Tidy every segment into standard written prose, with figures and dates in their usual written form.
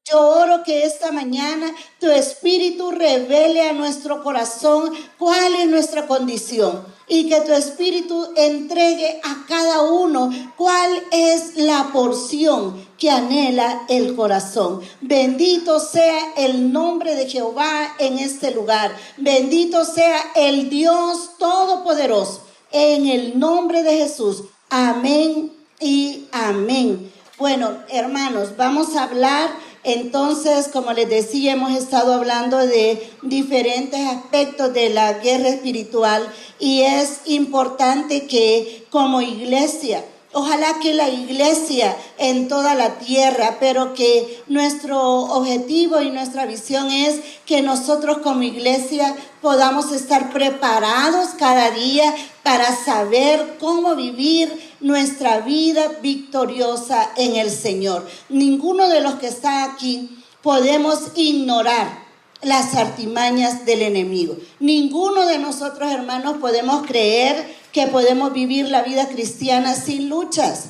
Yo oro que esta mañana tu Espíritu revele a nuestro corazón cuál es nuestra condición y que tu Espíritu entregue a cada uno cuál es la porción que anhela el corazón. Bendito sea el nombre de Jehová en este lugar. Bendito sea el Dios Todopoderoso. En el nombre de Jesús. Amén y amén. Bueno, hermanos, vamos a hablar. Entonces, como les decía, hemos estado hablando de diferentes aspectos de la guerra espiritual y es importante que como iglesia, ojalá que la iglesia en toda la tierra, pero que nuestro objetivo y nuestra visión es que nosotros como iglesia podamos estar preparados cada día para saber cómo vivir nuestra vida victoriosa en el Señor. Ninguno de los que está aquí podemos ignorar las artimañas del enemigo. Ninguno de nosotros, hermanos, podemos creer que podemos vivir la vida cristiana sin luchas.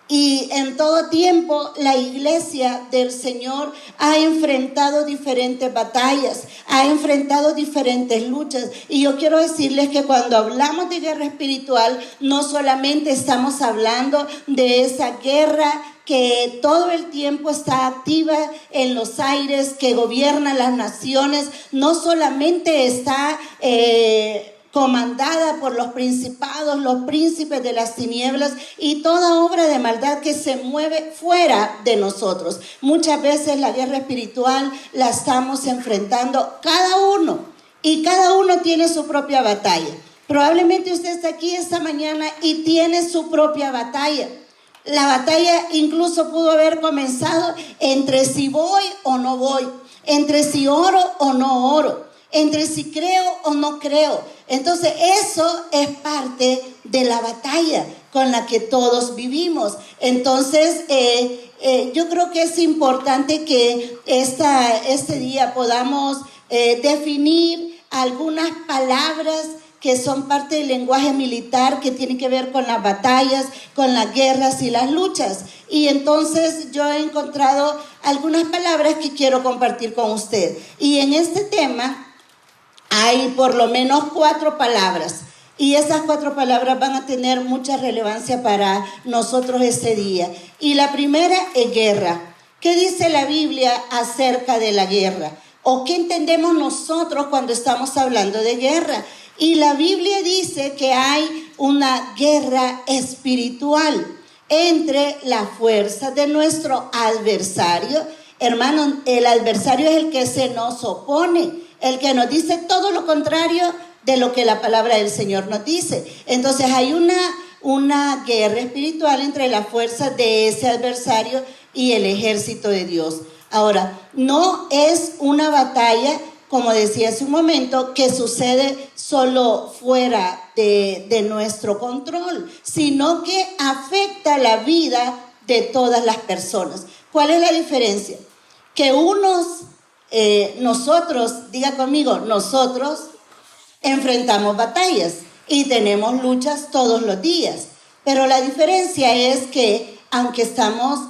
Y en todo tiempo la iglesia del Señor ha enfrentado diferentes batallas, ha enfrentado diferentes luchas. Y yo quiero decirles que cuando hablamos de guerra espiritual, no solamente estamos hablando de esa guerra que todo el tiempo está activa en los aires, que gobierna las naciones, no solamente está comandada por los principados, los príncipes de las tinieblas y toda obra de maldad que se mueve fuera de nosotros. Muchas veces la guerra espiritual la estamos enfrentando cada uno y cada uno tiene su propia batalla. Probablemente usted está aquí esta mañana y tiene su propia batalla. La batalla incluso pudo haber comenzado entre si voy o no voy, entre si oro o no oro, entre si creo o no creo. Entonces eso es parte de la batalla con la que todos vivimos. Entonces yo creo que es importante que este día podamos definir algunas palabras que son parte del lenguaje militar, que tiene que ver con las batallas, con las guerras y las luchas. Y entonces yo he encontrado algunas palabras que quiero compartir con usted. Y en este tema hay por lo menos 4 palabras. Y esas 4 palabras van a tener mucha relevancia para nosotros este día. Y la primera es guerra. ¿Qué dice la Biblia acerca de la guerra? ¿O qué entendemos nosotros cuando estamos hablando de guerra? Y la Biblia dice que hay una guerra espiritual entre la fuerza de nuestro adversario. Hermano, el adversario es el que se nos opone, el que nos dice todo lo contrario de lo que la palabra del Señor nos dice. Entonces hay una guerra espiritual entre la fuerza de ese adversario y el ejército de Dios. Ahora, no es una batalla, como decía hace un momento, que sucede solo fuera de nuestro control, sino que afecta la vida de todas las personas. ¿Cuál es la diferencia? Que nosotros, diga conmigo, nosotros enfrentamos batallas y tenemos luchas todos los días. Pero la diferencia es que aunque estamos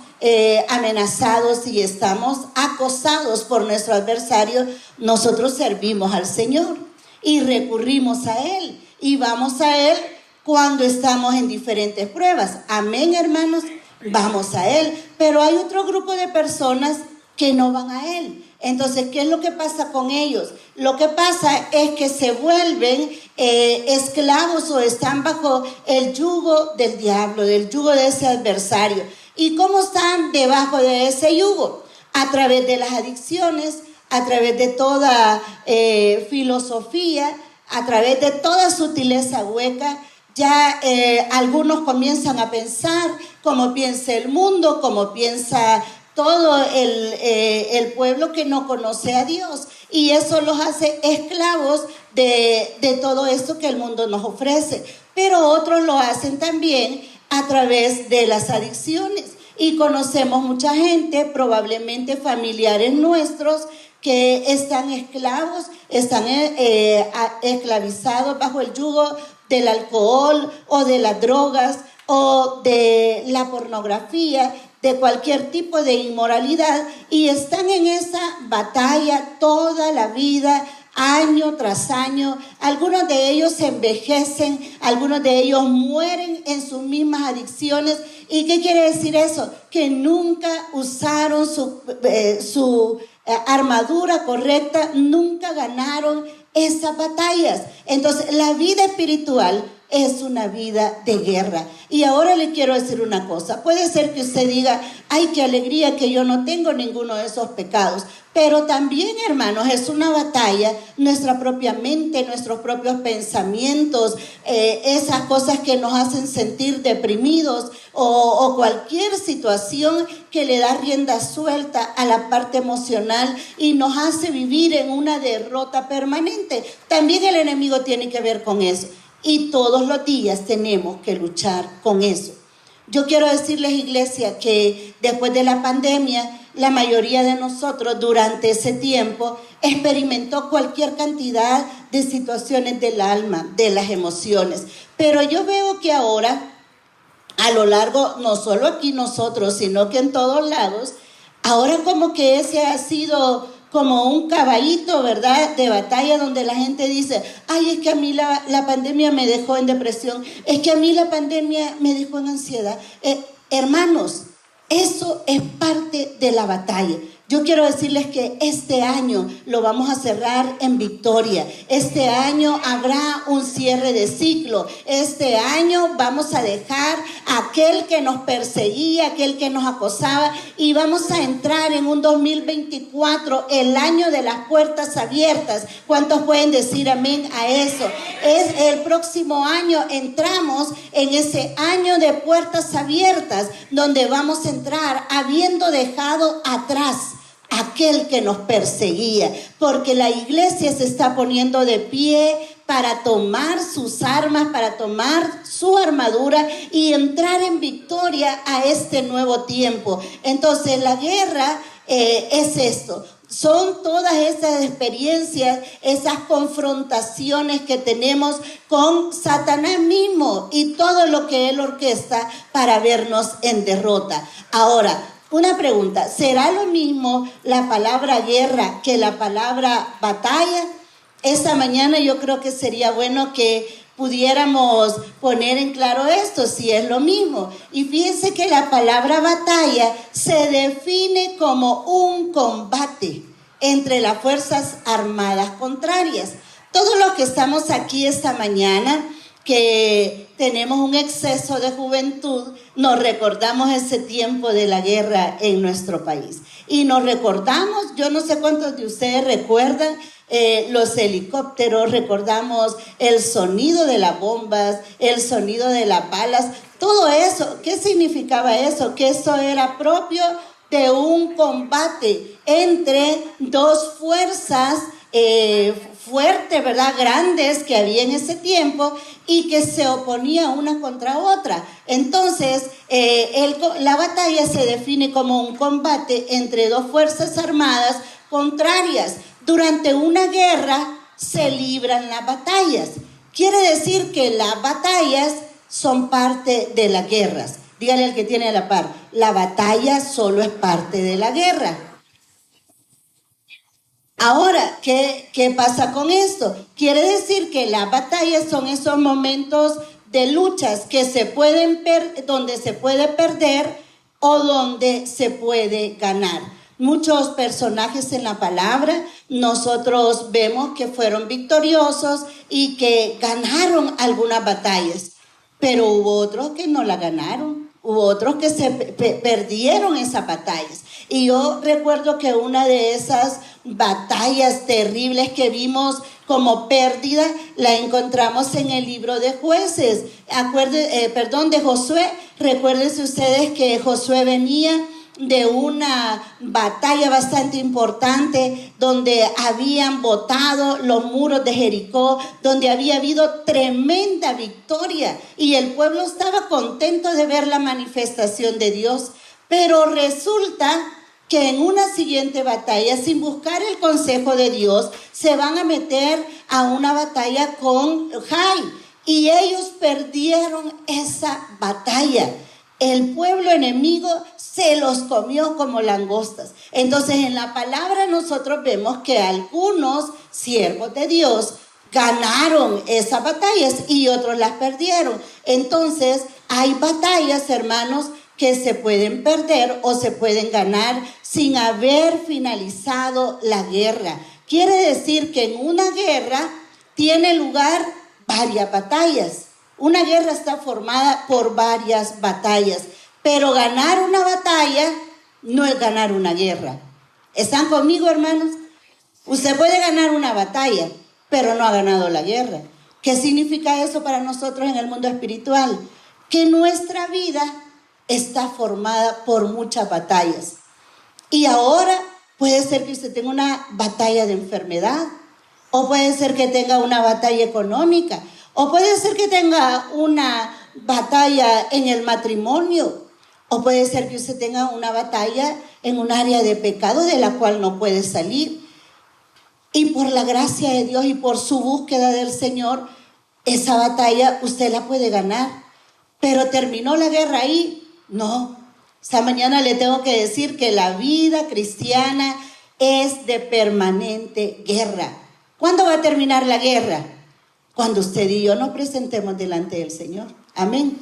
amenazados y estamos acosados por nuestro adversario, nosotros servimos al Señor y recurrimos a Él y vamos a Él cuando estamos en diferentes pruebas. Amén, hermanos, vamos a Él. Pero hay otro grupo de personas que no van a Él. Entonces, ¿qué es lo que pasa con ellos? Lo que pasa es que se vuelven esclavos o están bajo el yugo del diablo, del yugo de ese adversario. ¿Y cómo están debajo de ese yugo? A través de las adicciones, a través de toda filosofía, a través de toda sutileza hueca. Ya algunos comienzan a pensar como piensa el mundo, como piensa todo el pueblo que no conoce a Dios. Y eso los hace esclavos de todo esto que el mundo nos ofrece. Pero otros lo hacen también a través de las adicciones. Y conocemos mucha gente, probablemente familiares nuestros, que están esclavos, están esclavizados bajo el yugo del alcohol o de las drogas o de la pornografía, de cualquier tipo de inmoralidad y están en esa batalla toda la vida, año tras año. Algunos de ellos se envejecen, algunos de ellos mueren en sus mismas adicciones. ¿Y qué quiere decir eso? Que nunca usaron su armadura correcta, nunca ganaron esas batallas. Entonces, la vida espiritual es una vida de guerra. Y ahora le quiero decir una cosa. Puede ser que usted diga, ay, qué alegría que yo no tengo ninguno de esos pecados. Pero también, hermanos, es una batalla, nuestra propia mente, nuestros propios pensamientos, esas cosas que nos hacen sentir deprimidos o cualquier situación que le da rienda suelta a la parte emocional y nos hace vivir en una derrota permanente. También el enemigo tiene que ver con eso. Y todos los días tenemos que luchar con eso. Yo quiero decirles, iglesia, que después de la pandemia, la mayoría de nosotros durante ese tiempo experimentó cualquier cantidad de situaciones del alma, de las emociones. Pero yo veo que ahora, a lo largo, no solo aquí nosotros, sino que en todos lados, ahora como que ese ha sido como un caballito, ¿verdad?, de batalla, donde la gente dice, ay, es que a mí la pandemia me dejó en depresión, es que a mí la pandemia me dejó en ansiedad. Hermanos, eso es parte de la batalla. Yo quiero decirles que este año lo vamos a cerrar en victoria. Este año habrá un cierre de ciclo. Este año vamos a dejar a aquel que nos perseguía, aquel que nos acosaba, y vamos a entrar en un 2024, el año de las puertas abiertas. ¿Cuántos pueden decir amén a eso? Es el próximo año, entramos en ese año de puertas abiertas, donde vamos a entrar habiendo dejado atrás aquel que nos perseguía, porque la iglesia se está poniendo de pie para tomar sus armas, para tomar su armadura y entrar en victoria a este nuevo tiempo. Entonces la guerra es esto. Son todas esas experiencias, esas confrontaciones que tenemos con Satanás mismo y todo lo que él orquesta para vernos en derrota. Ahora, una pregunta, ¿será lo mismo la palabra guerra que la palabra batalla? Esta mañana yo creo que sería bueno que pudiéramos poner en claro esto, si es lo mismo. Y fíjense que la palabra batalla se define como un combate entre las fuerzas armadas contrarias. Todos los que estamos aquí esta mañana, que tenemos un exceso de juventud, nos recordamos ese tiempo de la guerra en nuestro país. Y nos recordamos, yo no sé cuántos de ustedes recuerdan los helicópteros, recordamos el sonido de las bombas, el sonido de las balas, todo eso. ¿Qué significaba eso? Que eso era propio de un combate entre dos fuerzas fuertes, ¿verdad?, grandes que había en ese tiempo y que se oponía una contra otra. Entonces, la batalla se define como un combate entre dos fuerzas armadas contrarias. Durante una guerra se libran las batallas. Quiere decir que las batallas son parte de las guerras. Dígale al que tiene a la par, la batalla solo es parte de la guerra. Ahora, ¿qué pasa con esto? Quiere decir que las batallas son esos momentos de luchas que donde se puede perder o donde se puede ganar. Muchos personajes en la palabra nosotros vemos que fueron victoriosos y que ganaron algunas batallas, pero hubo otros que no la ganaron. Hubo otros que se perdieron esas batallas. Y yo recuerdo que una de esas batallas terribles que vimos como pérdida la encontramos en el libro de Jueces. De Josué. Recuérdense ustedes que Josué venía de una batalla bastante importante donde habían botado los muros de Jericó, donde había habido tremenda victoria y el pueblo estaba contento de ver la manifestación de Dios. Pero resulta que en una siguiente batalla, sin buscar el consejo de Dios, se van a meter a una batalla con Jai y ellos perdieron esa batalla. el pueblo enemigo se los comió como langostas. Entonces en la palabra nosotros vemos que algunos siervos de Dios ganaron esas batallas y otros las perdieron. Entonces hay batallas, hermanos, que se pueden perder o se pueden ganar sin haber finalizado la guerra. Quiere decir que en una guerra tiene lugar varias batallas. Una guerra está formada por varias batallas, pero ganar una batalla no es ganar una guerra. ¿Están conmigo, hermanos? Usted puede ganar una batalla, pero no ha ganado la guerra. ¿Qué significa eso para nosotros en el mundo espiritual? Que nuestra vida está formada por muchas batallas. Y ahora puede ser que usted tenga una batalla de enfermedad, o puede ser que tenga una batalla económica, o puede ser que tenga una batalla en el matrimonio, o puede ser que usted tenga una batalla en un área de pecado de la cual no puede salir. Y por la gracia de Dios y por su búsqueda del Señor, esa batalla usted la puede ganar. Pero ¿terminó la guerra ahí? No. Esta mañana le tengo que decir que la vida cristiana es de permanente guerra. ¿Cuándo va a terminar la guerra? Cuando usted y yo nos presentemos delante del Señor. Amén.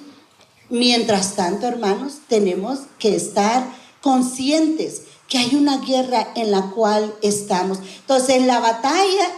Mientras tanto, hermanos, tenemos que estar conscientes que hay una guerra en la cual estamos. Entonces, la batalla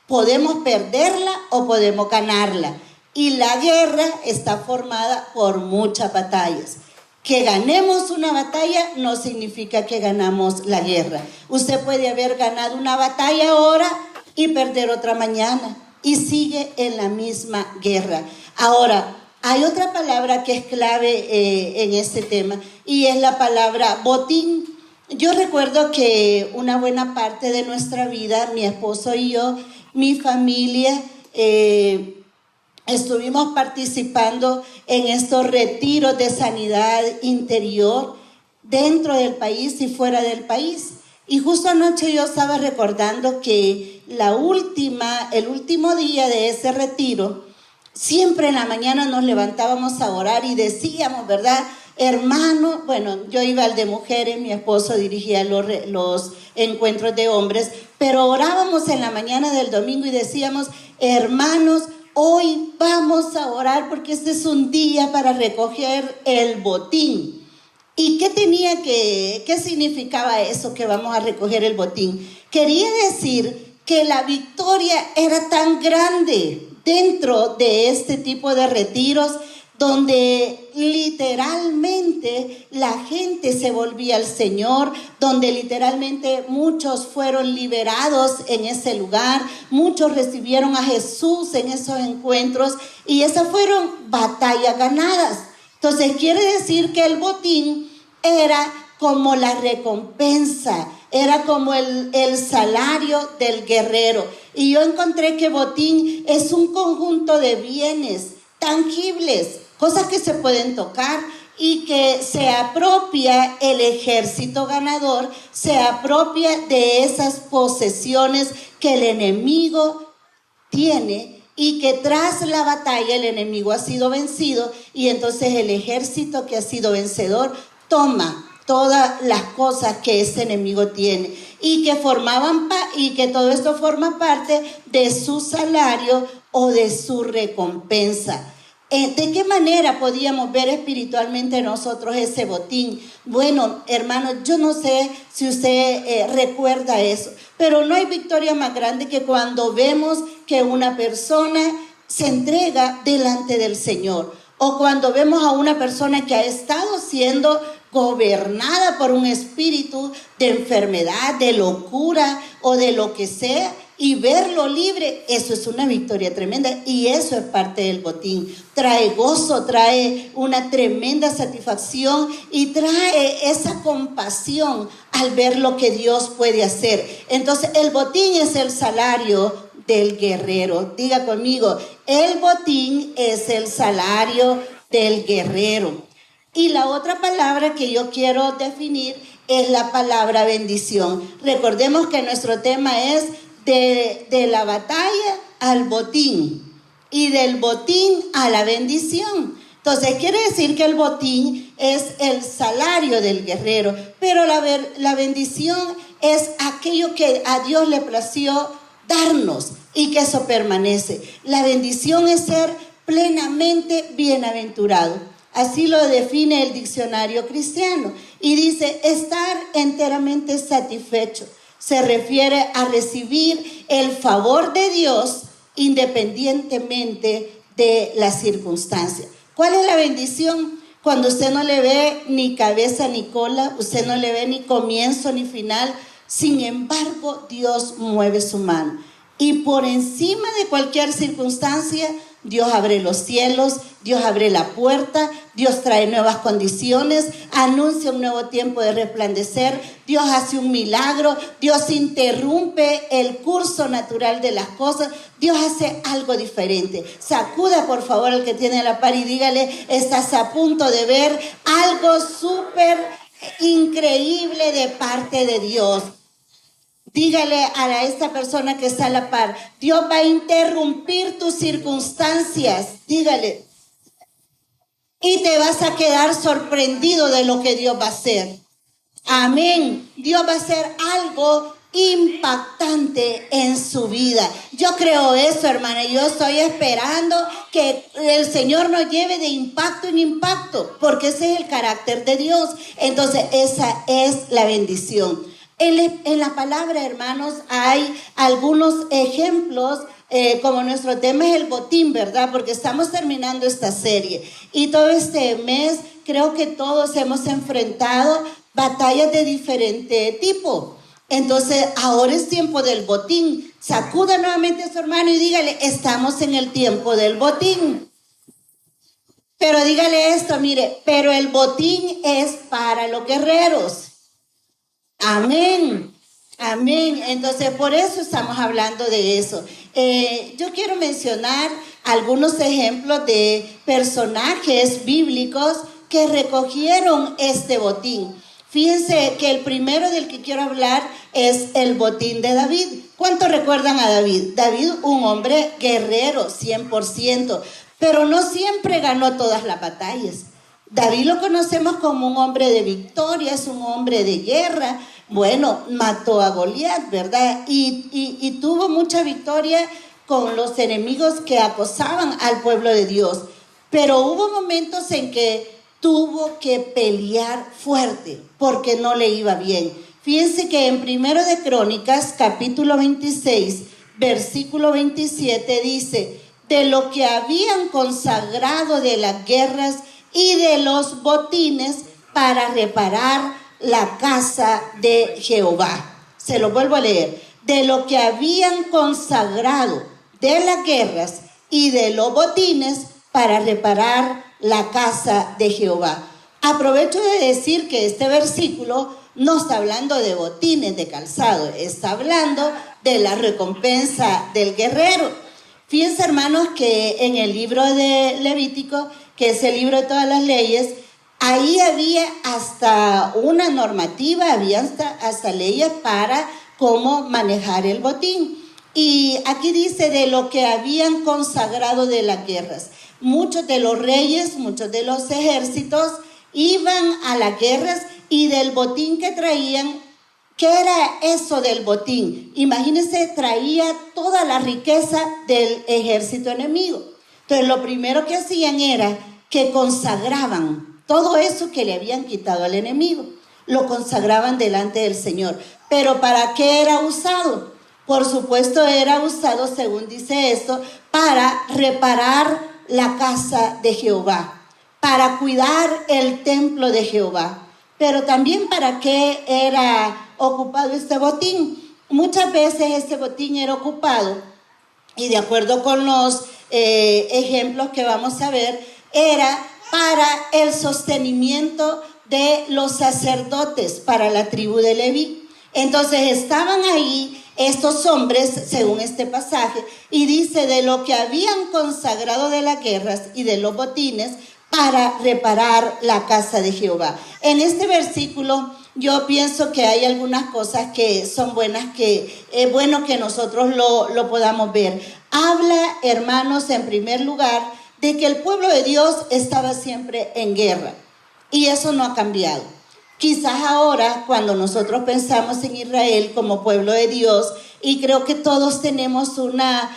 podemos perderla o podemos ganarla. Y la guerra está formada por muchas batallas. Que ganemos una batalla no significa que ganamos la guerra. Usted puede haber ganado una batalla ahora y perder otra mañana. Y sigue en la misma guerra. Ahora, hay otra palabra que es clave en este tema, y es la palabra botín. Yo recuerdo que una buena parte de nuestra vida, mi esposo y yo, mi familia, estuvimos participando en estos retiros de sanidad interior dentro del país y fuera del país. Y justo anoche yo estaba recordando que el último día de ese retiro, siempre en la mañana nos levantábamos a orar y decíamos, ¿verdad? Hermano, bueno, yo iba al de mujeres, mi esposo dirigía los encuentros de hombres, pero orábamos en la mañana del domingo y decíamos, hermanos, hoy vamos a orar porque este es un día para recoger el botín. ¿Y qué significaba eso que vamos a recoger el botín? Quería decir que la victoria era tan grande dentro de este tipo de retiros donde literalmente la gente se volvía al Señor, donde literalmente muchos fueron liberados en ese lugar, muchos recibieron a Jesús en esos encuentros y esas fueron batallas ganadas. Entonces quiere decir que el botín era como la recompensa, era como el salario del guerrero. Y yo encontré que botín es un conjunto de bienes tangibles, cosas que se pueden tocar y que se apropia el ejército ganador, se apropia de esas posesiones que el enemigo tiene y que tras la batalla el enemigo ha sido vencido y entonces el ejército que ha sido vencedor toma todas las cosas que ese enemigo tiene y que todo esto forma parte de su salario o de su recompensa. ¿De qué manera podíamos ver espiritualmente nosotros ese botín? Bueno, hermanos, yo no sé si usted recuerda eso, pero no hay victoria más grande que cuando vemos que una persona se entrega delante del Señor, o cuando vemos a una persona que ha estado siendo gobernada por un espíritu de enfermedad, de locura o de lo que sea, y verlo libre. Eso es una victoria tremenda y eso es parte del botín. Trae gozo, trae una tremenda satisfacción y trae esa compasión al ver lo que Dios puede hacer. Entonces el botín es el salario del guerrero. Diga conmigo, el botín es el salario del guerrero. Y la otra palabra que yo quiero definir es la palabra bendición. Recordemos que nuestro tema es de la batalla al botín y del botín a la bendición. Entonces quiere decir que el botín es el salario del guerrero, pero la bendición es aquello que a Dios le plació darnos y que eso permanece. La bendición es ser plenamente bienaventurado. Así lo define el diccionario cristiano y dice estar enteramente satisfecho. Se refiere a recibir el favor de Dios independientemente de las circunstancias. ¿Cuál es la bendición? Cuando usted no le ve ni cabeza ni cola, usted no le ve ni comienzo ni final. Sin embargo, Dios mueve su mano. Y por encima de cualquier circunstancia, Dios abre los cielos, Dios abre la puerta, Dios trae nuevas condiciones, anuncia un nuevo tiempo de resplandecer, Dios hace un milagro, Dios interrumpe el curso natural de las cosas, Dios hace algo diferente. Sacuda por favor al que tiene la par y dígale, estás a punto de ver algo súper increíble de parte de Dios. Dígale a esta persona que está a la par, Dios va a interrumpir tus circunstancias, dígale. Y te vas a quedar sorprendido de lo que Dios va a hacer. Amén. Dios va a hacer algo impactante en su vida. Yo creo eso, hermana. Yo estoy esperando que el Señor nos lleve de impacto en impacto, porque ese es el carácter de Dios. Entonces, esa es la bendición. En la palabra, hermanos, hay algunos ejemplos, como nuestro tema es el botín, ¿verdad? Porque estamos terminando esta serie. Y todo este mes creo que todos hemos enfrentado batallas de diferente tipo. Entonces, ahora es tiempo del botín. Sacuda nuevamente a su hermano y dígale, estamos en el tiempo del botín. Pero dígale esto, mire, pero el botín es para los guerreros. Amén, amén. Entonces, por eso estamos hablando de eso. Yo quiero mencionar algunos ejemplos de personajes bíblicos que recogieron este botín. Fíjense que el primero del que quiero hablar es el botín de David. ¿Cuántos recuerdan a David? David, un hombre guerrero, 100%, pero no siempre ganó todas las batallas. David lo conocemos como un hombre de victoria, es un hombre de guerra. Bueno, mató a Goliat, ¿verdad? Y tuvo mucha victoria con los enemigos que acosaban al pueblo de Dios. Pero hubo momentos en que tuvo que pelear fuerte porque no le iba bien. Fíjense que en 1 de Crónicas, capítulo 26, versículo 27 dice, de lo que habían consagrado de las guerras y de los botines para reparar la casa de Jehová. Se lo vuelvo a leer. De lo que habían consagrado de las guerras y de los botines para reparar la casa de Jehová. Aprovecho de decir que este versículo no está hablando de botines de calzado, está hablando de la recompensa del guerrero. Fíjense, hermanos, que en el libro de Levítico, que es el libro de todas las leyes, ahí había hasta una normativa, había hasta leyes para cómo manejar el botín. Y aquí dice de lo que habían consagrado de las guerras. Muchos de los reyes, muchos de los ejércitos iban a las guerras y del botín que traían, ¿qué era eso del botín? Imagínense, traía toda la riqueza del ejército enemigo. Entonces lo primero que hacían era que consagraban todo eso que le habían quitado al enemigo. Lo consagraban delante del Señor. ¿Pero para qué era usado? Por supuesto era usado, según dice esto, para reparar la casa de Jehová, para cuidar el templo de Jehová. Pero también para qué era ocupado este botín. Muchas veces este botín era ocupado, y de acuerdo con los ejemplos que vamos a ver, era para el sostenimiento de los sacerdotes, para la tribu de Leví. Entonces estaban ahí estos hombres, según este pasaje, y dice de lo que habían consagrado de las guerras y de los botines para reparar la casa de Jehová. En este versículo yo pienso que hay algunas cosas que son buenas, que es bueno que nosotros lo podamos ver. Habla, hermanos, en primer lugar, de que el pueblo de Dios estaba siempre en guerra. Y eso no ha cambiado. Quizás ahora, cuando nosotros pensamos en Israel como pueblo de Dios, y creo que todos tenemos una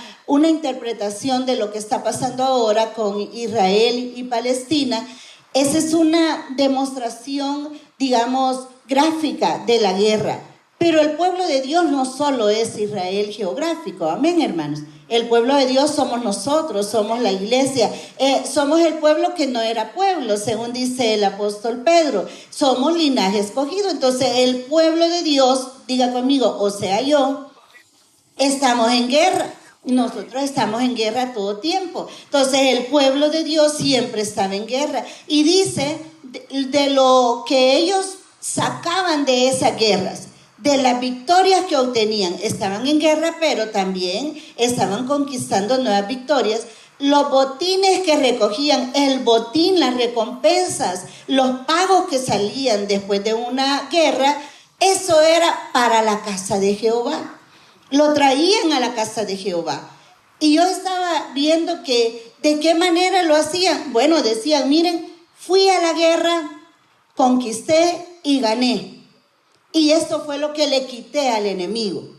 interpretación de lo que está pasando ahora con Israel y Palestina, esa es una demostración, digamos, gráfica de la guerra. Pero el pueblo de Dios no solo es Israel geográfico, amén, hermanos. El pueblo de Dios somos nosotros, somos la iglesia, somos el pueblo que no era pueblo, según dice el apóstol Pedro. Somos linaje escogido. Entonces el pueblo de Dios, diga conmigo, o sea yo, estamos en guerra. Nosotros estamos en guerra todo tiempo. Entonces el pueblo de Dios siempre estaba en guerra. Y dice de lo que ellos sacaban de esas guerras, de las victorias que obtenían. Estaban en guerra, pero también estaban conquistando nuevas victorias. Los botines que recogían, el botín, las recompensas, los pagos que salían después de una guerra, eso era para la casa de Jehová. Lo traían a la casa de Jehová. Y yo estaba viendo que de qué manera lo hacían. Bueno, decían, miren, fui a la guerra, conquisté y gané. Y esto fue lo que le quité al enemigo.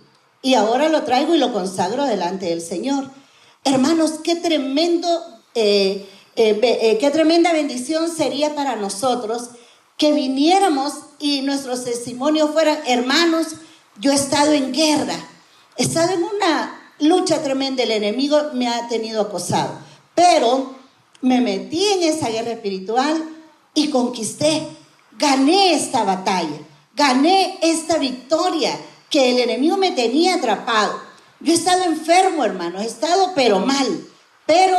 Y ahora lo traigo y lo consagro delante del Señor. Hermanos, qué tremenda bendición sería para nosotros que viniéramos y nuestros testimonios fueran, hermanos, yo he estado en guerra, he estado en una lucha tremenda, el enemigo me ha tenido acosado, pero me metí en esa guerra espiritual y conquisté, gané esta batalla. Gané esta victoria que el enemigo me tenía atrapado. Yo he estado enfermo, hermano, he estado pero mal, pero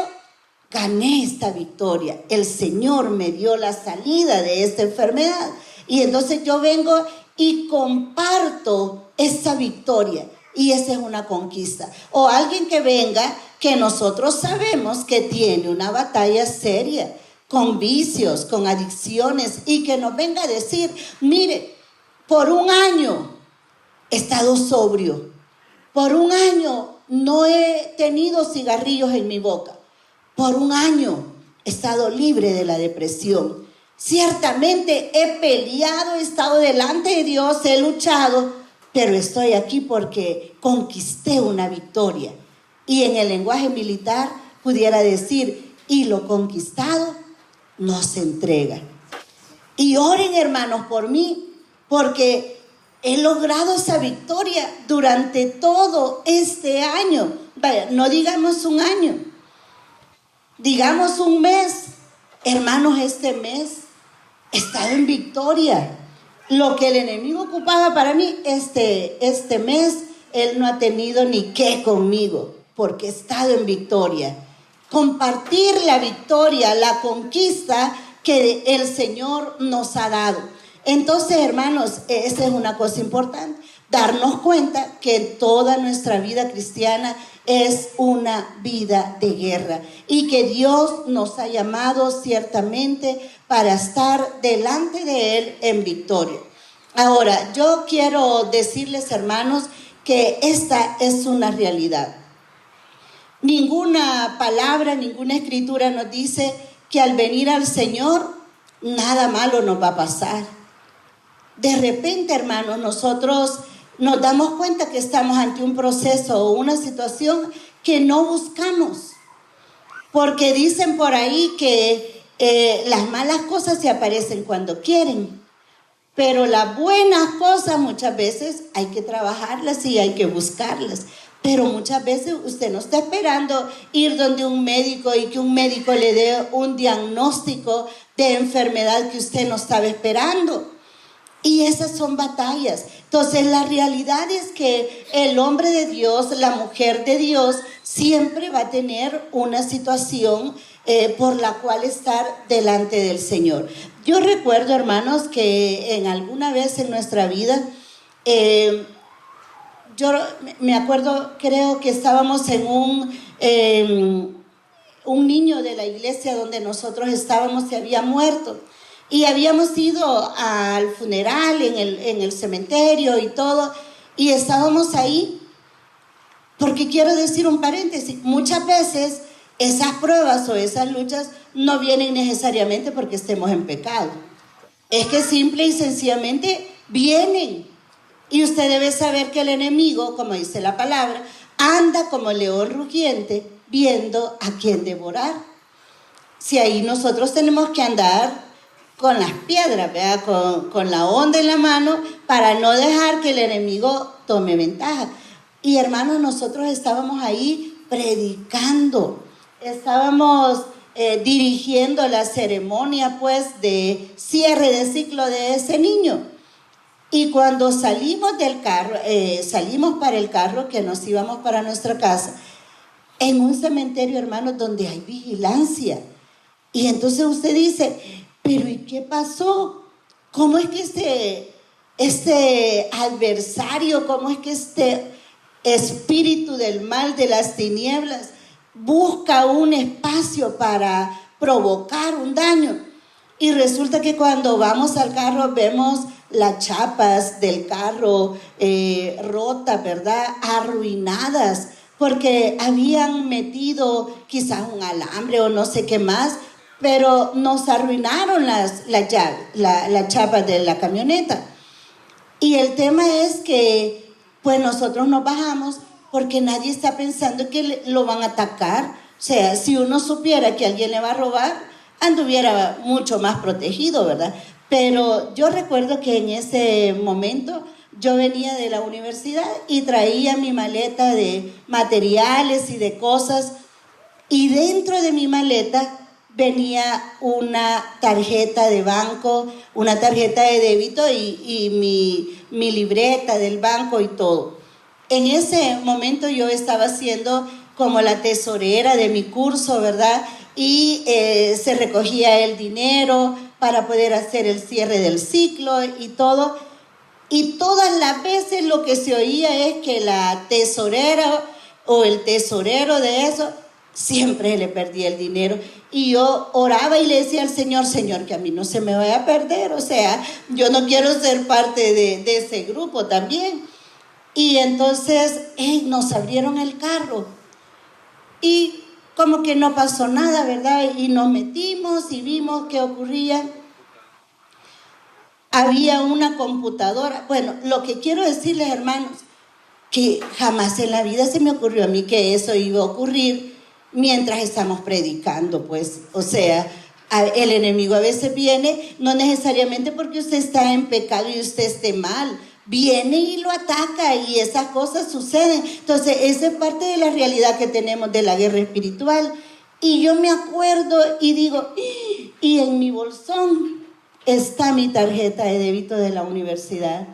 gané esta victoria. El Señor me dio la salida de esta enfermedad. Y entonces yo vengo y comparto esta victoria. Y esa es una conquista. O alguien que venga, que nosotros sabemos que tiene una batalla seria, con vicios, con adicciones, y que nos venga a decir, mire, por un año he estado sobrio. Por un año no he tenido cigarrillos en mi boca. Por un año he estado libre de la depresión. Ciertamente he peleado, he estado delante de Dios, he luchado, pero estoy aquí porque conquisté una victoria. Y en el lenguaje militar pudiera decir, y lo conquistado no se entrega. Y oren, hermanos, por mí, porque he logrado esa victoria durante todo este año. Vaya, no digamos un año, digamos un mes. Hermanos, este mes he estado en victoria. Lo que el enemigo ocupaba para mí, este mes, él no ha tenido ni qué conmigo, porque he estado en victoria. Compartir la victoria, la conquista que el Señor nos ha dado. Entonces, hermanos, esa es una cosa importante, darnos cuenta que toda nuestra vida cristiana es una vida de guerra y que Dios nos ha llamado ciertamente para estar delante de Él en victoria. Ahora, yo quiero decirles, hermanos, que esta es una realidad. Ninguna palabra, ninguna escritura nos dice que al venir al Señor nada malo nos va a pasar. De repente, hermanos, nosotros nos damos cuenta que estamos ante un proceso o una situación que no buscamos. Porque dicen por ahí que las malas cosas se aparecen cuando quieren. Pero las buenas cosas muchas veces hay que trabajarlas y hay que buscarlas. Pero muchas veces usted no está esperando ir donde un médico y que un médico le dé un diagnóstico de enfermedad que usted no estaba esperando. Y esas son batallas. Entonces la realidad es que el hombre de Dios, la mujer de Dios, siempre va a tener una situación por la cual estar delante del Señor. Yo recuerdo, hermanos, que en alguna vez en nuestra vida, yo me acuerdo, creo que estábamos en un niño de la iglesia donde nosotros estábamos se había muerto. Y habíamos ido al funeral en el cementerio y todo, y estábamos ahí, porque quiero decir un paréntesis, muchas veces esas pruebas o esas luchas no vienen necesariamente porque estemos en pecado. Es que simple y sencillamente vienen. Y usted debe saber que el enemigo, como dice la palabra, anda como león rugiente viendo a quién devorar. Si ahí nosotros tenemos que andar con las piedras, ¿verdad? Con la onda en la mano para no dejar que el enemigo tome ventaja. Y hermanos, nosotros estábamos ahí predicando, estábamos dirigiendo la ceremonia pues de cierre de ciclo de ese niño. Y cuando salimos del carro, salimos para el carro que nos íbamos para nuestra casa, en un cementerio, hermanos, donde hay vigilancia. Y entonces usted dice, pero ¿y qué pasó? ¿Cómo es que este adversario, cómo es que este espíritu del mal, de las tinieblas, busca un espacio para provocar un daño? Y resulta que cuando vamos al carro vemos las chapas del carro rotas, ¿verdad? Arruinadas, porque habían metido quizás un alambre o no sé qué más, pero nos arruinaron las chapas de la camioneta. Y el tema es que pues nosotros nos bajamos porque nadie está pensando que lo van a atacar. O sea, si uno supiera que alguien le va a robar, anduviera mucho más protegido, ¿verdad? Pero yo recuerdo que en ese momento yo venía de la universidad y traía mi maleta de materiales y de cosas, y dentro de mi maleta venía una tarjeta de banco, una tarjeta de débito y mi libreta del banco y todo. En ese momento yo estaba haciendo como la tesorera de mi curso, ¿verdad? Y se recogía el dinero para poder hacer el cierre del ciclo y todo. Y todas las veces lo que se oía es que la tesorera o el tesorero de eso siempre le perdía el dinero. Y yo oraba y le decía al Señor, Señor, que a mí no se me vaya a perder. O sea, yo no quiero ser parte de ese grupo también. Y entonces nos abrieron el carro. Y como que no pasó nada, ¿verdad? Y nos metimos y vimos qué ocurría. Había una computadora. Bueno, lo que quiero decirles, hermanos, que jamás en la vida se me ocurrió a mí que eso iba a ocurrir mientras estamos predicando, pues. O sea, el enemigo a veces viene, no necesariamente porque usted está en pecado y usted esté mal, viene y lo ataca y esas cosas suceden. Entonces, esa es parte de la realidad que tenemos de la guerra espiritual. Y yo me acuerdo y digo, y en mi bolsón está mi tarjeta de débito de la universidad.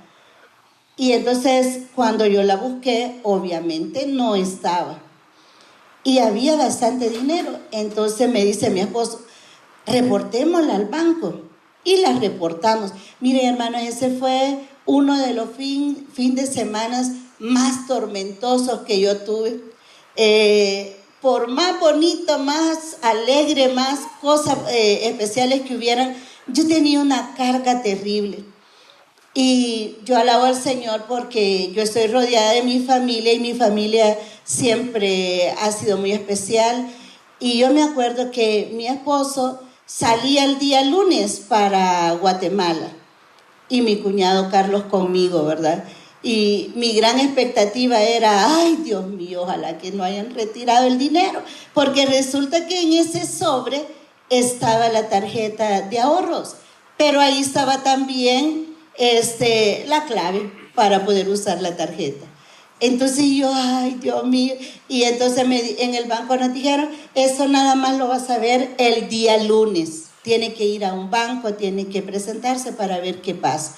Y entonces, cuando yo la busqué, obviamente no estaba. Y había bastante dinero. Entonces me dice mi esposo, reportémosla al banco. Y la reportamos. Miren, hermanos, ese fue uno de los fin de semana más tormentosos que yo tuve. Por más bonito, más alegre, más cosas especiales que hubieran, yo tenía una carga terrible. Y yo alabo al Señor porque yo estoy rodeada de mi familia y mi familia siempre ha sido muy especial. Y yo me acuerdo que mi esposo salía el día lunes para Guatemala y mi cuñado Carlos conmigo, ¿verdad? Y mi gran expectativa era, ay Dios mío, ojalá que no hayan retirado el dinero, porque resulta que en ese sobre estaba la tarjeta de ahorros, pero ahí estaba también la clave para poder usar la tarjeta. Entonces yo, ay Dios mío, y entonces en el banco nos dijeron, eso nada más lo vas a ver el día lunes, tiene que ir a un banco, tiene que presentarse para ver qué pasa.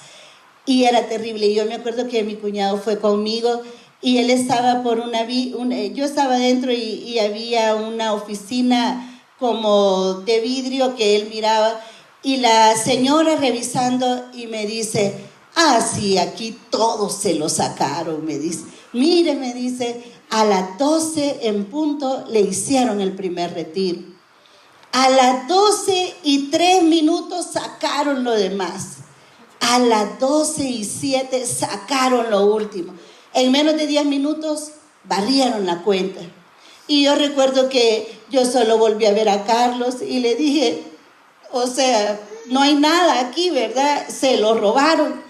Y era terrible. Y yo me acuerdo que mi cuñado fue conmigo y él estaba por yo estaba dentro y había una oficina como de vidrio que él miraba, y la señora revisando y me dice, ah, sí, aquí todos se lo sacaron, me dice. Mire, me dice, a las 12 en punto le hicieron el primer retiro. A las 12:03 sacaron lo demás. A las 12:07 sacaron lo último. En menos de 10 minutos barrieron la cuenta. Y yo recuerdo que Yo solo volví a ver a Carlos y le dije, o sea, no hay nada aquí, ¿verdad? Se lo robaron.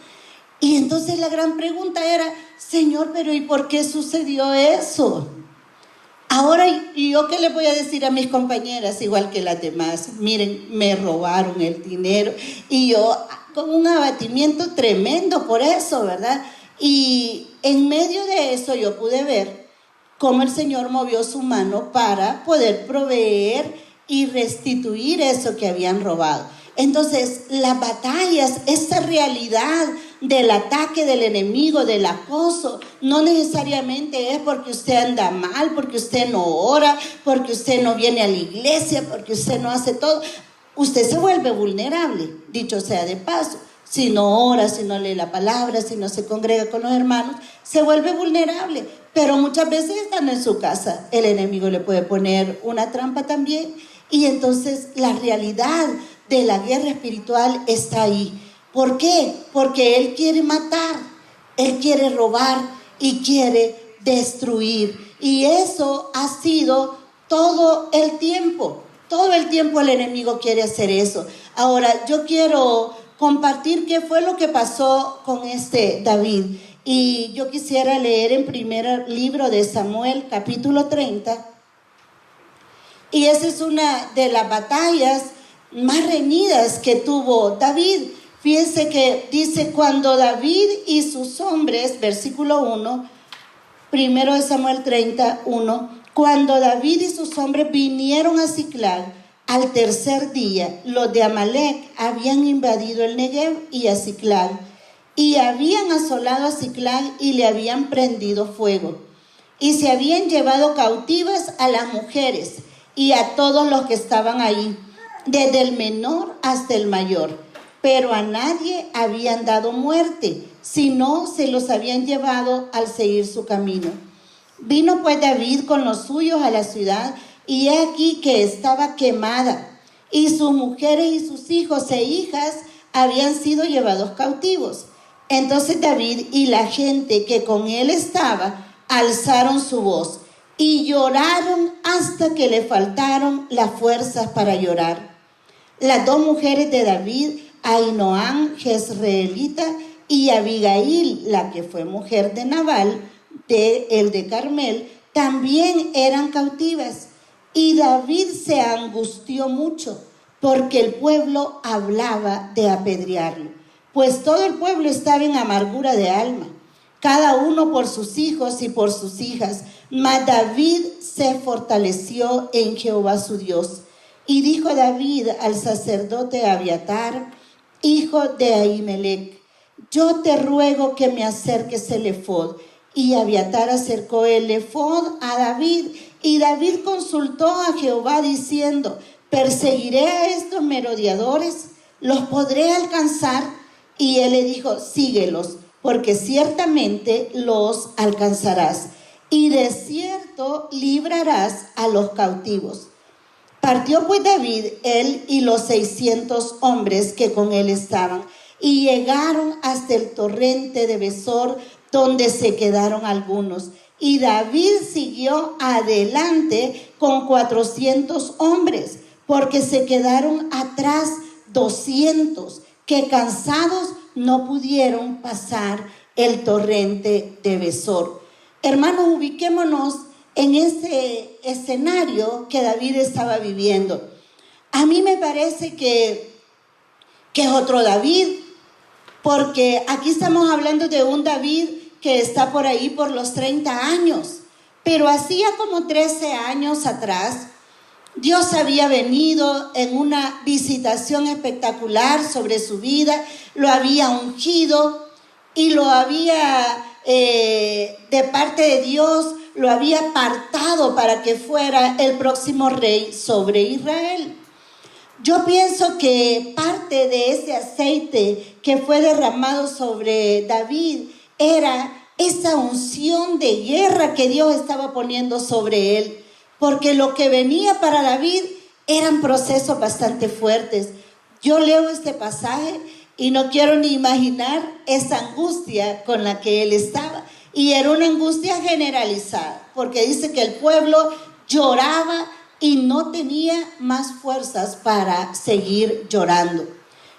Y entonces la gran pregunta era, Señor, pero ¿y por qué sucedió eso? Ahora, ¿y yo qué le voy a decir a mis compañeras, igual que las demás? Miren, me robaron el dinero. Y yo con un abatimiento tremendo por eso, ¿verdad? Y en medio de eso yo pude ver cómo el Señor movió su mano para poder proveer y restituir eso que habían robado. Entonces, las batallas, esa realidad del ataque del enemigo, del acoso, no necesariamente es porque usted anda mal, porque usted no ora, porque usted no viene a la iglesia, porque usted no hace todo. Usted se vuelve vulnerable, dicho sea de paso. Si no ora, si no lee la palabra, si no se congrega con los hermanos, se vuelve vulnerable. Pero muchas veces estando en su casa, el enemigo le puede poner una trampa también. Y entonces la realidad de la guerra espiritual está ahí. ¿Por qué? Porque él quiere matar, él quiere robar y quiere destruir. Y eso ha sido todo el tiempo. Todo el tiempo el enemigo quiere hacer eso. Ahora, yo quiero compartir qué fue lo que pasó con este David. Y yo quisiera leer en primer libro de Samuel, capítulo 30. Y esa es una de las batallas más reñidas que tuvo David. Fíjense que dice, cuando David y sus hombres, versículo 1, primero de Samuel 31, cuando David y sus hombres vinieron a Siclag, al tercer día, los de Amalec habían invadido el Negev y a Siclag, y habían asolado a Siclag y le habían prendido fuego, y se habían llevado cautivas a las mujeres y a todos los que estaban ahí, desde el menor hasta el mayor, pero a nadie habían dado muerte, sino se los habían llevado al seguir su camino. Vino pues David con los suyos a la ciudad, y he aquí que estaba quemada, y sus mujeres y sus hijos e hijas habían sido llevados cautivos. Entonces David y la gente que con él estaba alzaron su voz y lloraron hasta que le faltaron las fuerzas para llorar. Las dos mujeres de David, Ahinoam jezreelita y Abigail, la que fue mujer de Nabal, de Carmel, también eran cautivas. Y David se angustió mucho porque el pueblo hablaba de apedrearlo, pues todo el pueblo estaba en amargura de alma, cada uno por sus hijos y por sus hijas. Mas David se fortaleció en Jehová su Dios. Y dijo David al sacerdote Abiatar, hijo de Ahimelech, yo te ruego que me acerques el efod. Y Abiatar acercó el efod a David, y David consultó a Jehová diciendo, ¿perseguiré a estos merodeadores? ¿Los podré alcanzar? Y él le dijo, síguelos, porque ciertamente los alcanzarás, y de cierto librarás a los cautivos. Partió pues David, él y los 600 hombres que con él estaban, y llegaron hasta el torrente de Besor, donde se quedaron algunos. Y David siguió adelante con 400 hombres, porque se quedaron atrás 200, que cansados no pudieron pasar el torrente de Besor. Hermanos, ubiquémonos en ese escenario que David estaba viviendo. A mí me parece que es otro David, porque aquí estamos hablando de un David que está por ahí por los 30 años, pero hacía como 13 años atrás, Dios había venido en una visitación espectacular sobre su vida, lo había ungido y lo había, de parte de Dios, lo había apartado para que fuera el próximo rey sobre Israel. Yo pienso que parte de ese aceite que fue derramado sobre David era esa unción de guerra que Dios estaba poniendo sobre él, porque lo que venía para David eran procesos bastante fuertes. Yo leo este pasaje y no quiero ni imaginar esa angustia con la que él estaba, y era una angustia generalizada, porque dice que el pueblo lloraba y no tenía más fuerzas para seguir llorando.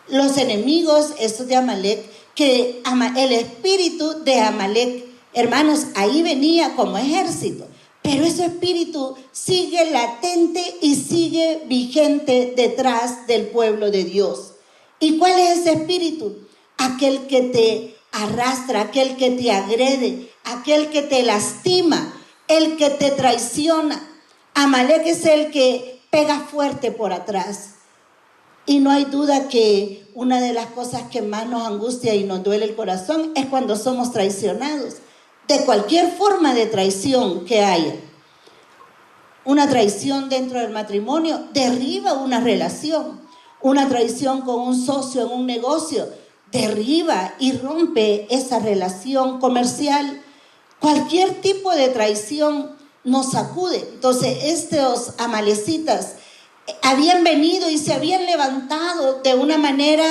Los enemigos, estos de Amalek, el espíritu de Amalek, hermanos, ahí venía como ejército, pero ese espíritu sigue latente y sigue vigente detrás del pueblo de Dios. ¿Y cuál es ese espíritu? Aquel que te arrastra, aquel que te agrede, aquel que te lastima, el que te traiciona. Amalek es el que pega fuerte por atrás. Y no hay duda que una de las cosas que más nos angustia y nos duele el corazón es cuando somos traicionados. De cualquier forma de traición que haya. Una traición dentro del matrimonio derriba una relación. Una traición con un socio en un negocio derriba y rompe esa relación comercial. Cualquier tipo de traición nos sacude. Entonces estos amalecitas habían venido y se habían levantado de una manera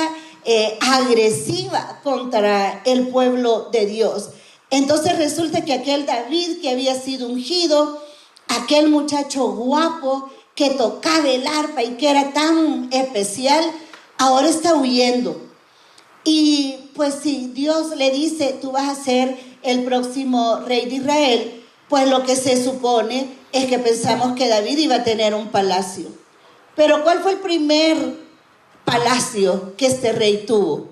agresiva contra el pueblo de Dios. Entonces resulta que aquel David que había sido ungido, aquel muchacho guapo que tocaba el arpa y que era tan especial, ahora está huyendo. Y pues si Dios le dice, tú vas a ser el próximo rey de Israel, pues lo que se supone es que pensamos que David iba a tener un palacio. Pero ¿cuál fue el primer palacio que este rey tuvo?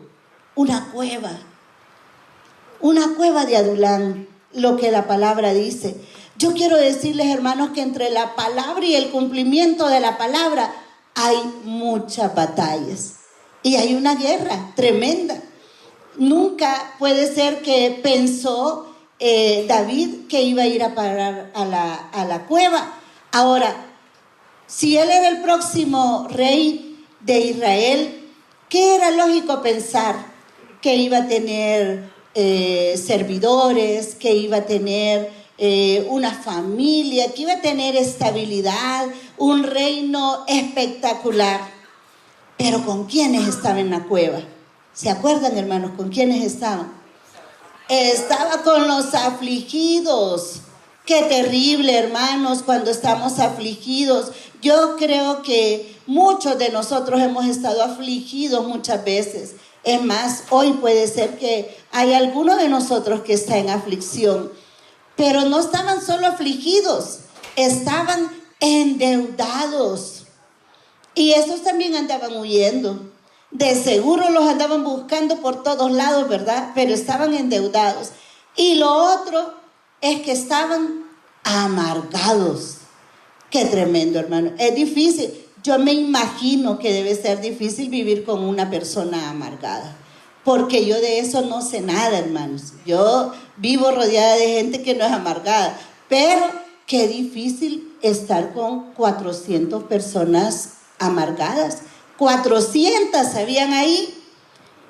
Una cueva de Adulán, lo que la palabra dice. Yo quiero decirles, hermanos, que entre la palabra y el cumplimiento de la palabra hay muchas batallas. Y hay una guerra tremenda. Nunca puede ser que pensó David que iba a ir a parar a la cueva. Ahora, si él era el próximo rey de Israel, ¿qué era lógico pensar? Que iba a tener servidores, que iba a tener una familia, que iba a tener estabilidad, un reino espectacular. Pero ¿con quiénes estaba en la cueva? ¿Se acuerdan, hermanos, con quiénes estaban? Estaba con los afligidos. Qué terrible, hermanos, cuando estamos afligidos. Yo creo que muchos de nosotros hemos estado afligidos muchas veces. Es más, hoy puede ser que hay alguno de nosotros que está en aflicción. Pero no estaban solo afligidos, estaban endeudados. Y esos también andaban huyendo. De seguro los andaban buscando por todos lados, ¿verdad? Pero estaban endeudados. Y lo otro es que estaban amargados. Qué tremendo, hermano. Es difícil. Yo me imagino que debe ser difícil vivir con una persona amargada. Porque yo de eso no sé nada, hermanos. Yo vivo rodeada de gente que no es amargada. Pero qué difícil estar con 400 personas amargadas. 400 habían ahí.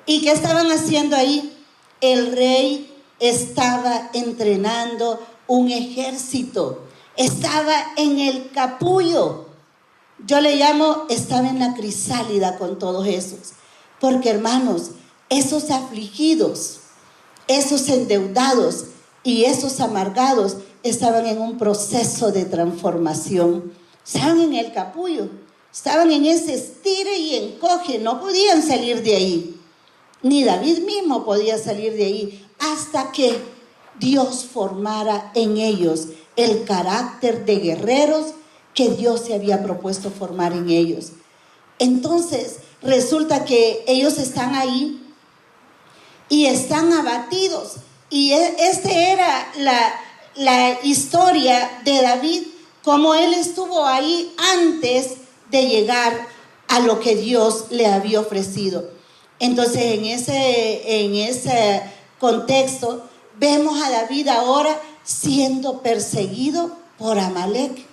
¿Y qué estaban haciendo ahí? El rey estaba entrenando un ejército. Estaba en el capullo. Yo le llamo, estaba en la crisálida con todos esos. Porque, hermanos, esos afligidos, esos endeudados y esos amargados estaban en un proceso de transformación. Estaban en el capullo. Estaban en ese estire y encoge, no podían salir de ahí. Ni David mismo podía salir de ahí hasta que Dios formara en ellos el carácter de guerreros que Dios se había propuesto formar en ellos. Entonces, resulta que ellos están ahí y están abatidos. Y este era la historia de David, como él estuvo ahí antes de llegar a lo que Dios le había ofrecido. Entonces, en ese contexto, vemos a David ahora siendo perseguido por Amalek.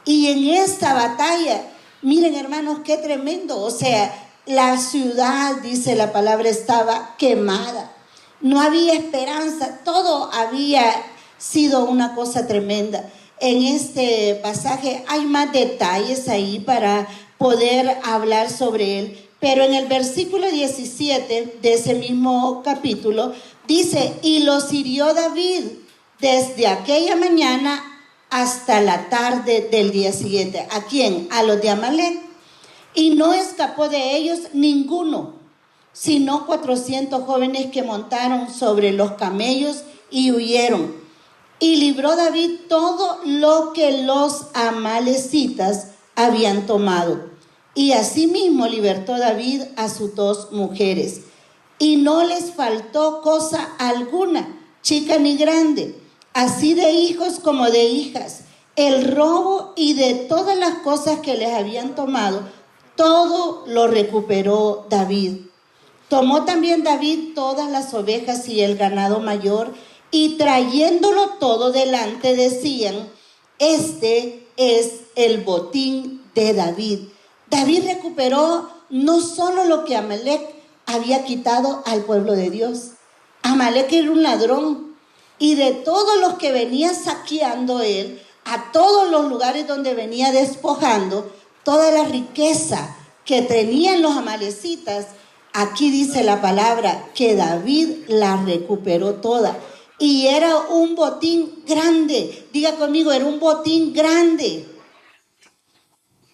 Y en esta batalla, miren, hermanos, qué tremendo. O sea, la ciudad, dice la palabra, estaba quemada. No había esperanza. Todo había sido una cosa tremenda. En este pasaje hay más detalles ahí para poder hablar sobre él. Pero en el versículo 17 de ese mismo capítulo dice: y los hirió David desde aquella mañana hasta la tarde del día siguiente. ¿A quién? A los de Amalec. Y no escapó de ellos ninguno, sino 400 jóvenes que montaron sobre los camellos y huyeron. Y libró David todo lo que los amalecitas habían tomado. Y asimismo libertó David a sus 2 mujeres. Y no les faltó cosa alguna, chica ni grande, así de hijos como de hijas. El robo y de todas las cosas que les habían tomado, todo lo recuperó David. Tomó también David todas las ovejas y el ganado mayor, y trayéndolo todo delante decían: este es el botín de David. David recuperó no solo lo que Amalec había quitado al pueblo de Dios. Amalec era un ladrón, y de todos los que venía saqueando él, a todos los lugares donde venía despojando, toda la riqueza que tenían los amalecitas, aquí dice la palabra que David la recuperó toda. Y era un botín grande. Diga conmigo, era un botín grande.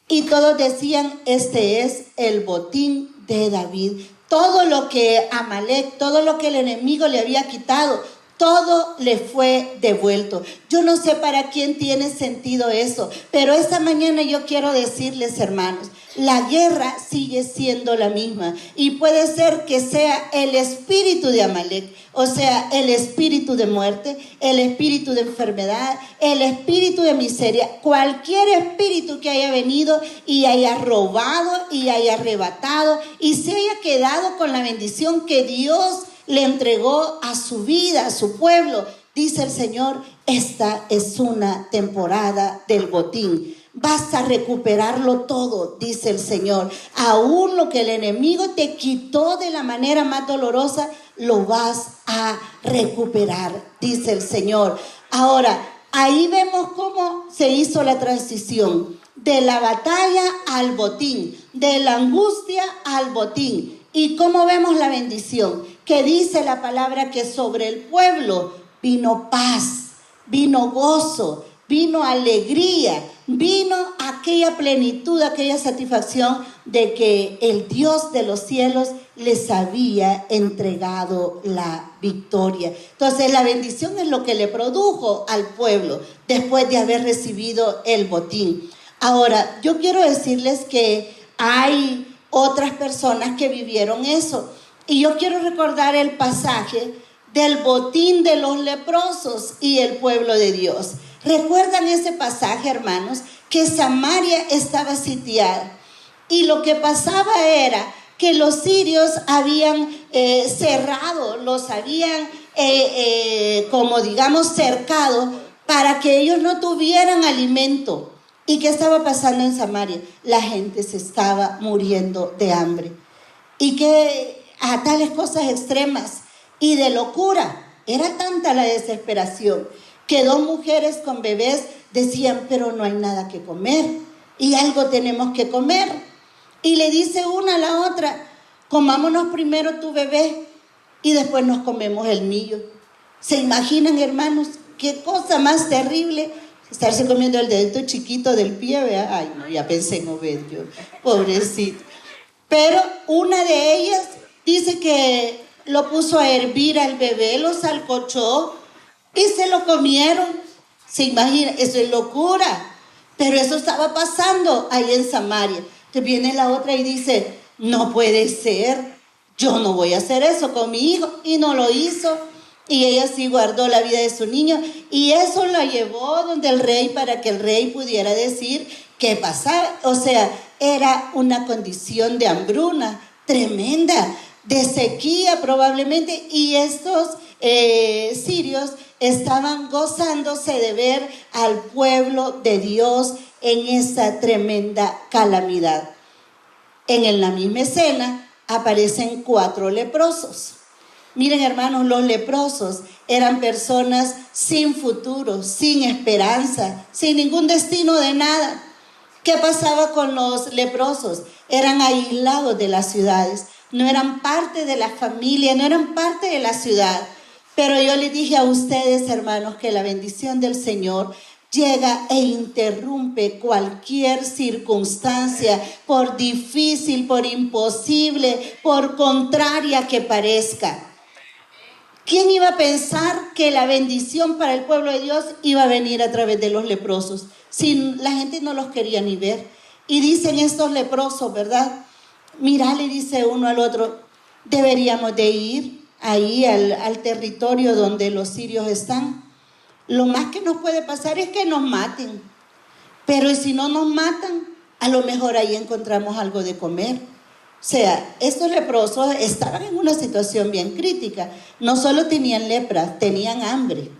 Y todos decían: este es el botín de David. Todo lo que Amalec, todo lo que el enemigo le había quitado, todo le fue devuelto. Yo no sé para quién tiene sentido eso, pero esta mañana yo quiero decirles, hermanos, la guerra sigue siendo la misma, y puede ser que sea el espíritu de Amalec, o sea, el espíritu de muerte, el espíritu de enfermedad, el espíritu de miseria, cualquier espíritu que haya venido y haya robado y haya arrebatado y se haya quedado con la bendición que Dios le entregó a su vida, a su pueblo. Dice el Señor: esta es una temporada del botín. Vas a recuperarlo todo, dice el Señor. Aún lo que el enemigo te quitó de la manera más dolorosa, lo vas a recuperar, dice el Señor. Ahora, ahí vemos cómo se hizo la transición de la batalla al botín, de la angustia al botín. Y cómo vemos la bendición, que dice la palabra que sobre el pueblo vino paz, vino gozo, vino alegría, vino aquella plenitud, aquella satisfacción de que el Dios de los cielos les había entregado la victoria. Entonces la bendición es lo que le produjo al pueblo después de haber recibido el botín. Ahora, yo quiero decirles que hay otras personas que vivieron eso, y yo quiero recordar el pasaje del botín de los leprosos y el pueblo de Dios. ¿Recuerdan ese pasaje, hermanos? Que Samaria estaba sitiada, y lo que pasaba era que los sirios habían cerrado, los habían como digamos cercado, para que ellos no tuvieran alimento. ¿Y qué estaba pasando en Samaria? La gente se estaba muriendo de hambre, y que a tales cosas extremas y de locura. Era tanta la desesperación que 2 mujeres con bebés decían: pero no hay nada que comer, y algo tenemos que comer. Y le dice una a la otra: comámonos primero tu bebé y después nos comemos el mío. ¿Se imaginan, hermanos, qué cosa más terrible? Estarse comiendo el dedito chiquito del pie, ¿verdad? Ay, no, ya pensé en Obed, yo, pobrecito. Pero una de ellas dice que lo puso a hervir al bebé, lo salcochó y se lo comieron. ¿Se imagina? Eso es locura. Pero eso estaba pasando ahí en Samaria. Entonces viene la otra y dice: no puede ser, yo no voy a hacer eso con mi hijo. Y no lo hizo. Y ella sí guardó la vida de su niño, y eso la llevó donde el rey, para que el rey pudiera decir qué pasaba. O sea, era una condición de hambruna tremenda, de sequía probablemente, y estos sirios estaban gozándose de ver al pueblo de Dios en esa tremenda calamidad. En la misma escena aparecen 4 leprosos. Miren, hermanos, los leprosos eran personas sin futuro, sin esperanza, sin ningún destino de nada. ¿Qué pasaba con los leprosos? Eran aislados de las ciudades, no eran parte de la familia, no eran parte de la ciudad. Pero yo les dije a ustedes, hermanos, que la bendición del Señor llega e interrumpe cualquier circunstancia, por difícil, por imposible, por contraria que parezca. ¿Quién iba a pensar que la bendición para el pueblo de Dios iba a venir a través de los leprosos? Si la gente no los quería ni ver. Y dicen estos leprosos, ¿verdad? Mira, le dice uno al otro, deberíamos de ir ahí al territorio donde los sirios están. Lo más que nos puede pasar es que nos maten. Pero si no nos matan, a lo mejor ahí encontramos algo de comer. O sea, estos leprosos estaban en una situación bien crítica. No solo tenían lepra, tenían hambre.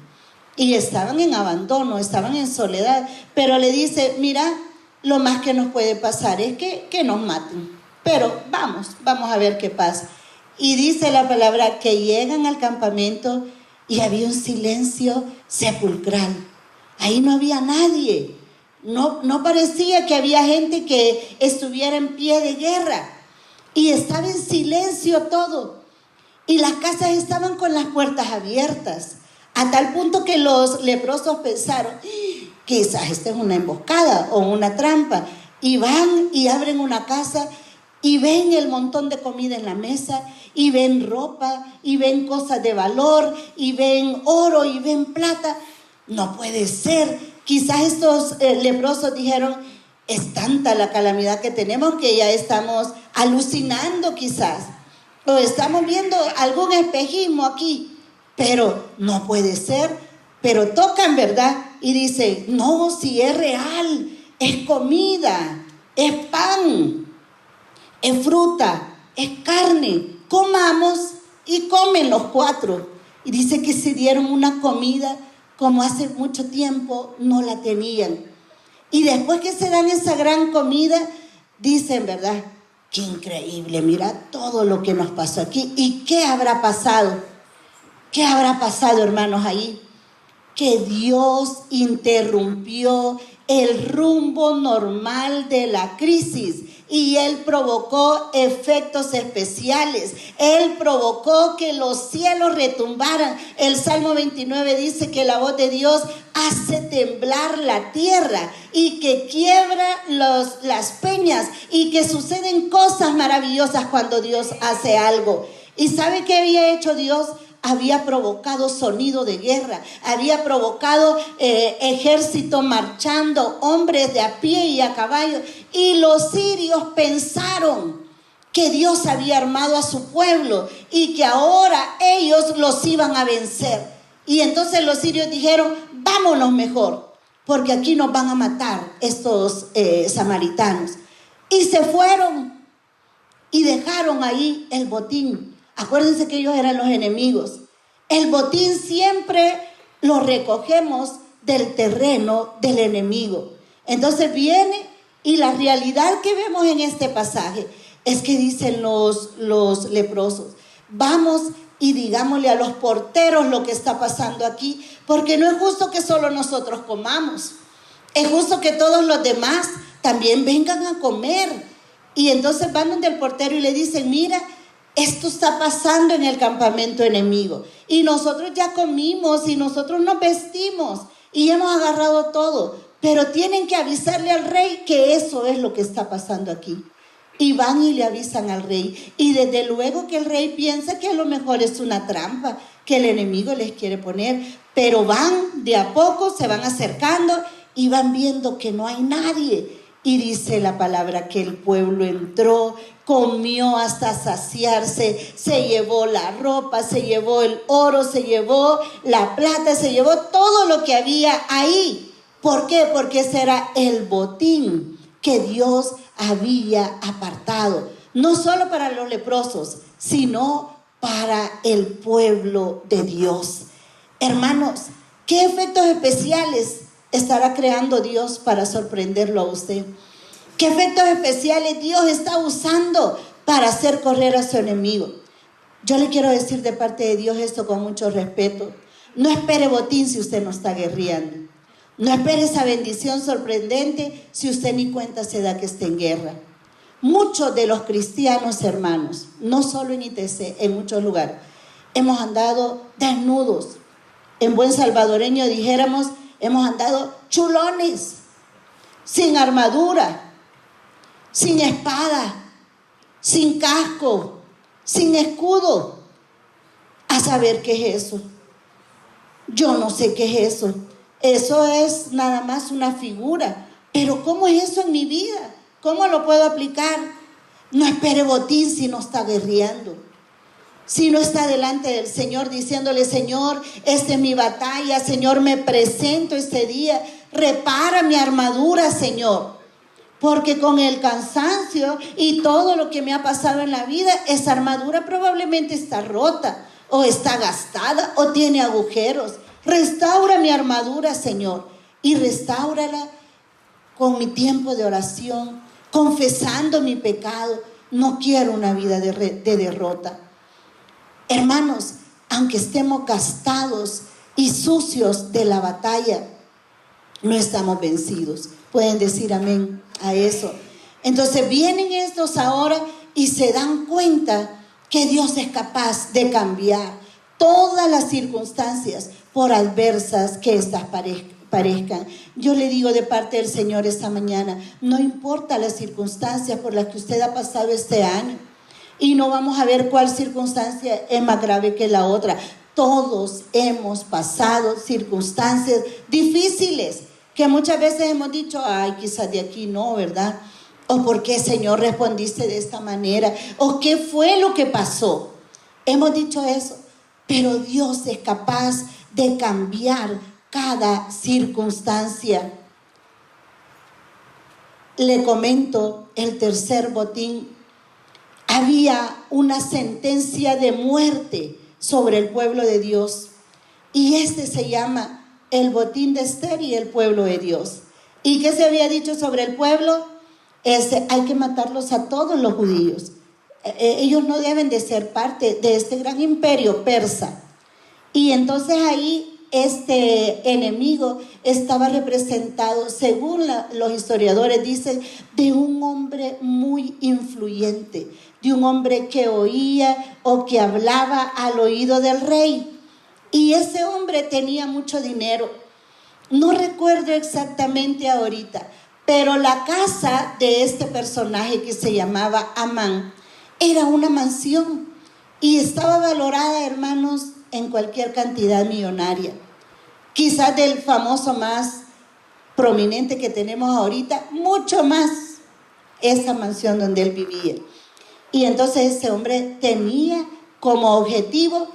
Y estaban en abandono, estaban en soledad. Pero le dice, mira, lo más que nos puede pasar es que nos maten. Pero vamos a ver qué pasa. Y dice la palabra que llegan al campamento y había un silencio sepulcral. Ahí no había nadie. No parecía que había gente que estuviera en pie de guerra. Y estaba en silencio todo. Y las casas estaban con las puertas abiertas. A tal punto que los leprosos pensaron, quizás esta es una emboscada o una trampa. Y van y abren una casa y ven el montón de comida en la mesa, y ven ropa, y ven cosas de valor, y ven oro, y ven plata. No puede ser. Quizás estos leprosos dijeron, es tanta la calamidad que tenemos que ya estamos alucinando quizás, o estamos viendo algún espejismo aquí, pero no puede ser. Pero tocan, ¿verdad? Y dicen, no, si es real, es comida, es pan, es fruta, es carne, comamos. Y comen los cuatro. Y dice que se dieron una comida como hace mucho tiempo no la tenían. Y después que se dan esa gran comida, dicen, ¿verdad? Qué increíble, mira todo lo que nos pasó aquí. ¿Y qué habrá pasado? ¿Qué habrá pasado, hermanos, ahí? Que Dios interrumpió el rumbo normal de la crisis y Él provocó efectos especiales. Él provocó que los cielos retumbaran. El Salmo 29 dice que la voz de Dios hace temblar la tierra y que quiebra las peñas y que suceden cosas maravillosas cuando Dios hace algo. ¿Y sabe qué había hecho Dios? Había provocado sonido de guerra, había provocado ejército marchando, hombres de a pie y a caballo. Y los sirios pensaron que Dios había armado a su pueblo y que ahora ellos los iban a vencer. Y entonces los sirios dijeron, vámonos mejor, porque aquí nos van a matar estos samaritanos. Y se fueron y dejaron ahí el botín. Acuérdense que ellos eran los enemigos. El botín siempre lo recogemos del terreno del enemigo. Entonces viene y la realidad que vemos en este pasaje es que dicen los leprosos, vamos y digámosle a los porteros lo que está pasando aquí, porque no es justo que solo nosotros comamos. Es justo que todos los demás también vengan a comer. Y entonces van donde el portero y le dicen, mira, esto está pasando en el campamento enemigo. Y nosotros ya comimos y nosotros nos vestimos y hemos agarrado todo. Pero tienen que avisarle al rey que eso es lo que está pasando aquí. Y van y le avisan al rey. Y desde luego que el rey piensa que a lo mejor es una trampa que el enemigo les quiere poner. Pero van de a poco, se van acercando y van viendo que no hay nadie. Y dice la palabra que el pueblo entró, comió hasta saciarse, se llevó la ropa, se llevó el oro, se llevó la plata, se llevó todo lo que había ahí. ¿Por qué? Porque ese era el botín que Dios había apartado, no solo para los leprosos, sino para el pueblo de Dios. Hermanos, ¿qué efectos especiales estará creando Dios para sorprenderlo a usted? ¿Qué efectos especiales Dios está usando para hacer correr a su enemigo? Yo le quiero decir de parte de Dios esto con mucho respeto. No espere botín si usted no está guerreando. No espere esa bendición sorprendente si usted ni cuenta se da que está en guerra. Muchos de los cristianos, hermanos, no solo en ITC, en muchos lugares, hemos andado desnudos. En buen salvadoreño dijéramos, hemos andado chulones, sin armadura, sin espada, sin casco, sin escudo. A saber qué es eso. Yo no sé qué es eso. Eso es nada más una figura. Pero ¿cómo es eso en mi vida? ¿Cómo lo puedo aplicar? No espere botín si no está guerreando. Si no está delante del Señor diciéndole: Señor, esta es mi batalla. Señor, me presento este día. Repara mi armadura, Señor. Porque con el cansancio y todo lo que me ha pasado en la vida, esa armadura probablemente está rota, o está gastada, o tiene agujeros. Restaura mi armadura, Señor, y restáurala con mi tiempo de oración, confesando mi pecado. No quiero una vida de derrota. Hermanos, aunque estemos gastados y sucios de la batalla, no estamos vencidos. Pueden decir amén a eso. Entonces vienen estos ahora y se dan cuenta que Dios es capaz de cambiar todas las circunstancias, por adversas que estas parezcan. Yo le digo de parte del Señor esta mañana: no importa las circunstancias por las que usted ha pasado este año, y no vamos a ver cuál circunstancia es más grave que la otra. Todos hemos pasado circunstancias difíciles que muchas veces hemos dicho: ay, quizás de aquí no, ¿verdad? O ¿por qué, Señor, respondiste de esta manera? O ¿qué fue lo que pasó? Hemos dicho eso, pero Dios es capaz de cambiar cada circunstancia. Le comento el tercer botín. Había una sentencia de muerte sobre el pueblo de Dios, y este se llama el botín de Esther y el pueblo de Dios. ¿Y qué se había dicho sobre el pueblo? Hay que matarlos a todos los judíos. Ellos no deben de ser parte de este gran imperio persa. Y entonces ahí este enemigo estaba representado, según los historiadores dicen, de un hombre muy influyente, de un hombre que oía o que hablaba al oído del rey. Y ese hombre tenía mucho dinero. No recuerdo exactamente ahorita, pero la casa de este personaje, que se llamaba Amán, era una mansión y estaba valorada, hermanos, en cualquier cantidad millonaria. Quizás del famoso más prominente que tenemos ahorita, mucho más, esa mansión donde él vivía. Y entonces ese hombre tenía como objetivo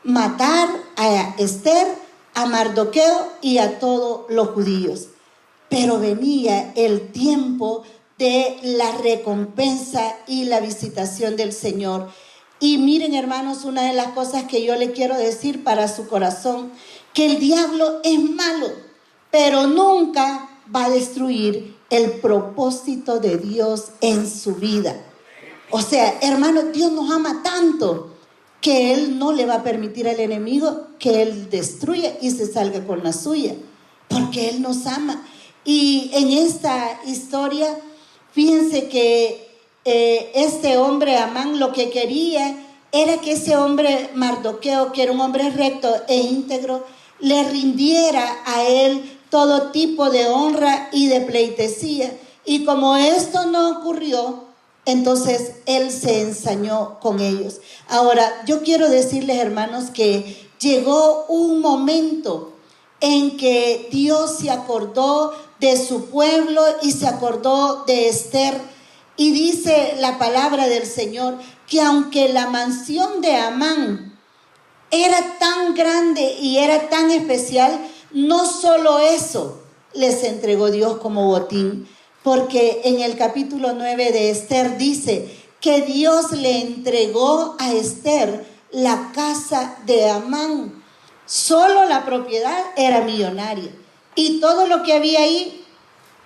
matar a Esther, a Mardoqueo y a todos los judíos. Pero venía el tiempo de la recompensa y la visitación del Señor. Y miren, hermanos, una de las cosas que yo le quiero decir para su corazón, que el diablo es malo, pero nunca va a destruir el propósito de Dios en su vida. O sea, hermanos, Dios nos ama tanto que Él no le va a permitir al enemigo que Él destruya y se salga con la suya, porque Él nos ama. Y en esta historia, fíjense que este hombre Amán lo que quería era que ese hombre Mardoqueo, que era un hombre recto e íntegro, le rindiera a él todo tipo de honra y de pleitesía. Y como esto no ocurrió, entonces él se ensañó con ellos. Ahora, yo quiero decirles, hermanos, que llegó un momento en que Dios se acordó de su pueblo y se acordó de Esther. Y dice la palabra del Señor que aunque la mansión de Amán era tan grande y era tan especial, no solo eso les entregó Dios como botín, porque en el capítulo 9 de Esther dice que Dios le entregó a Esther la casa de Amán. Solo la propiedad era millonaria, y todo lo que había ahí,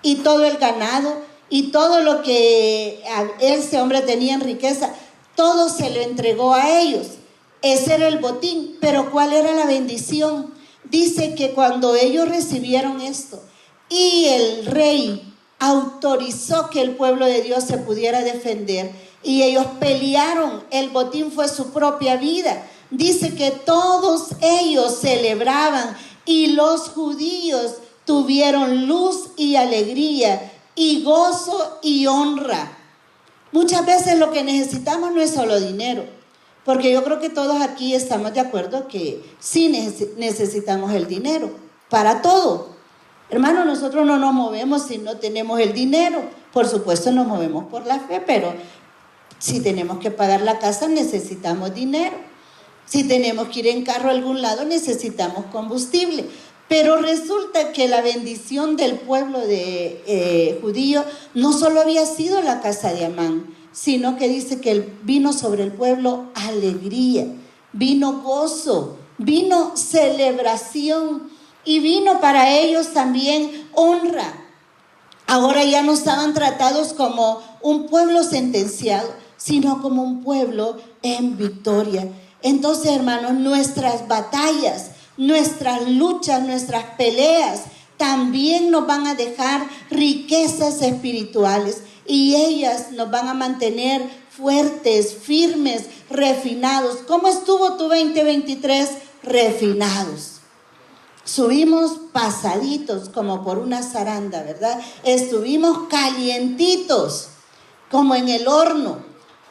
y todo el ganado, y todo lo que ese hombre tenía en riqueza, todo se lo entregó a ellos. Ese era el botín. Pero ¿cuál era la bendición? Dice que cuando ellos recibieron esto y el rey autorizó que el pueblo de Dios se pudiera defender y ellos pelearon, el botín fue su propia vida. Dice que todos ellos celebraban y los judíos tuvieron luz y alegría y gozo y honra. Muchas veces lo que necesitamos no es solo dinero, porque yo creo que todos aquí estamos de acuerdo que sí necesitamos el dinero para todo. Hermano, nosotros no nos movemos si no tenemos el dinero. Por supuesto nos movemos por la fe, pero si tenemos que pagar la casa necesitamos dinero. Si tenemos que ir en carro a algún lado necesitamos combustible. Pero resulta que la bendición del pueblo de judío no solo había sido la casa de Amán, sino que dice que vino sobre el pueblo alegría, vino gozo, vino celebración y vino para ellos también honra. Ahora ya no estaban tratados como un pueblo sentenciado, sino como un pueblo en victoria. Entonces, hermanos, nuestras batallas, nuestras luchas, nuestras peleas también nos van a dejar riquezas espirituales y ellas nos van a mantener fuertes, firmes, refinados. ¿Cómo estuvo tu 2023? Refinados. Subimos pasaditos como por una zaranda, ¿verdad? Estuvimos calientitos como en el horno.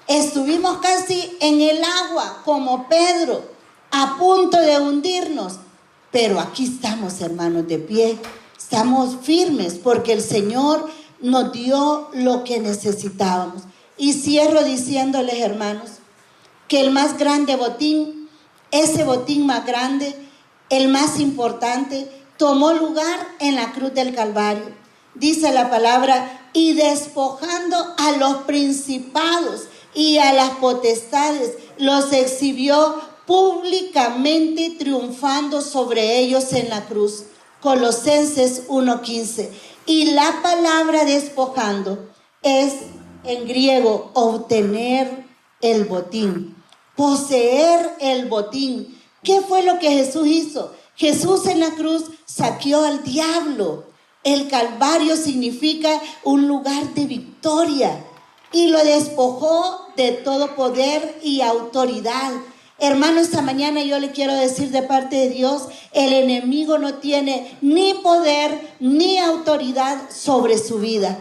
Estuvimos casi en el agua como Pedro, a punto de hundirnos. Pero aquí estamos, hermanos, de pie. Estamos firmes porque el Señor nos dio lo que necesitábamos. Y cierro diciéndoles, hermanos, que el más grande botín, ese botín más grande, el más importante, tomó lugar en la cruz del Calvario. Dice la palabra, y despojando a los principados y a las potestades, los exhibió públicamente, triunfando sobre ellos en la cruz. Colosenses 1:15. Y la palabra despojando es en griego obtener el botín, poseer el botín. ¿Qué fue lo que Jesús hizo? Jesús en la cruz saqueó al diablo. El Calvario significa un lugar de victoria y lo despojó de todo poder y autoridad. Hermano, esta mañana yo le quiero decir de parte de Dios, el enemigo no tiene ni poder ni autoridad sobre su vida.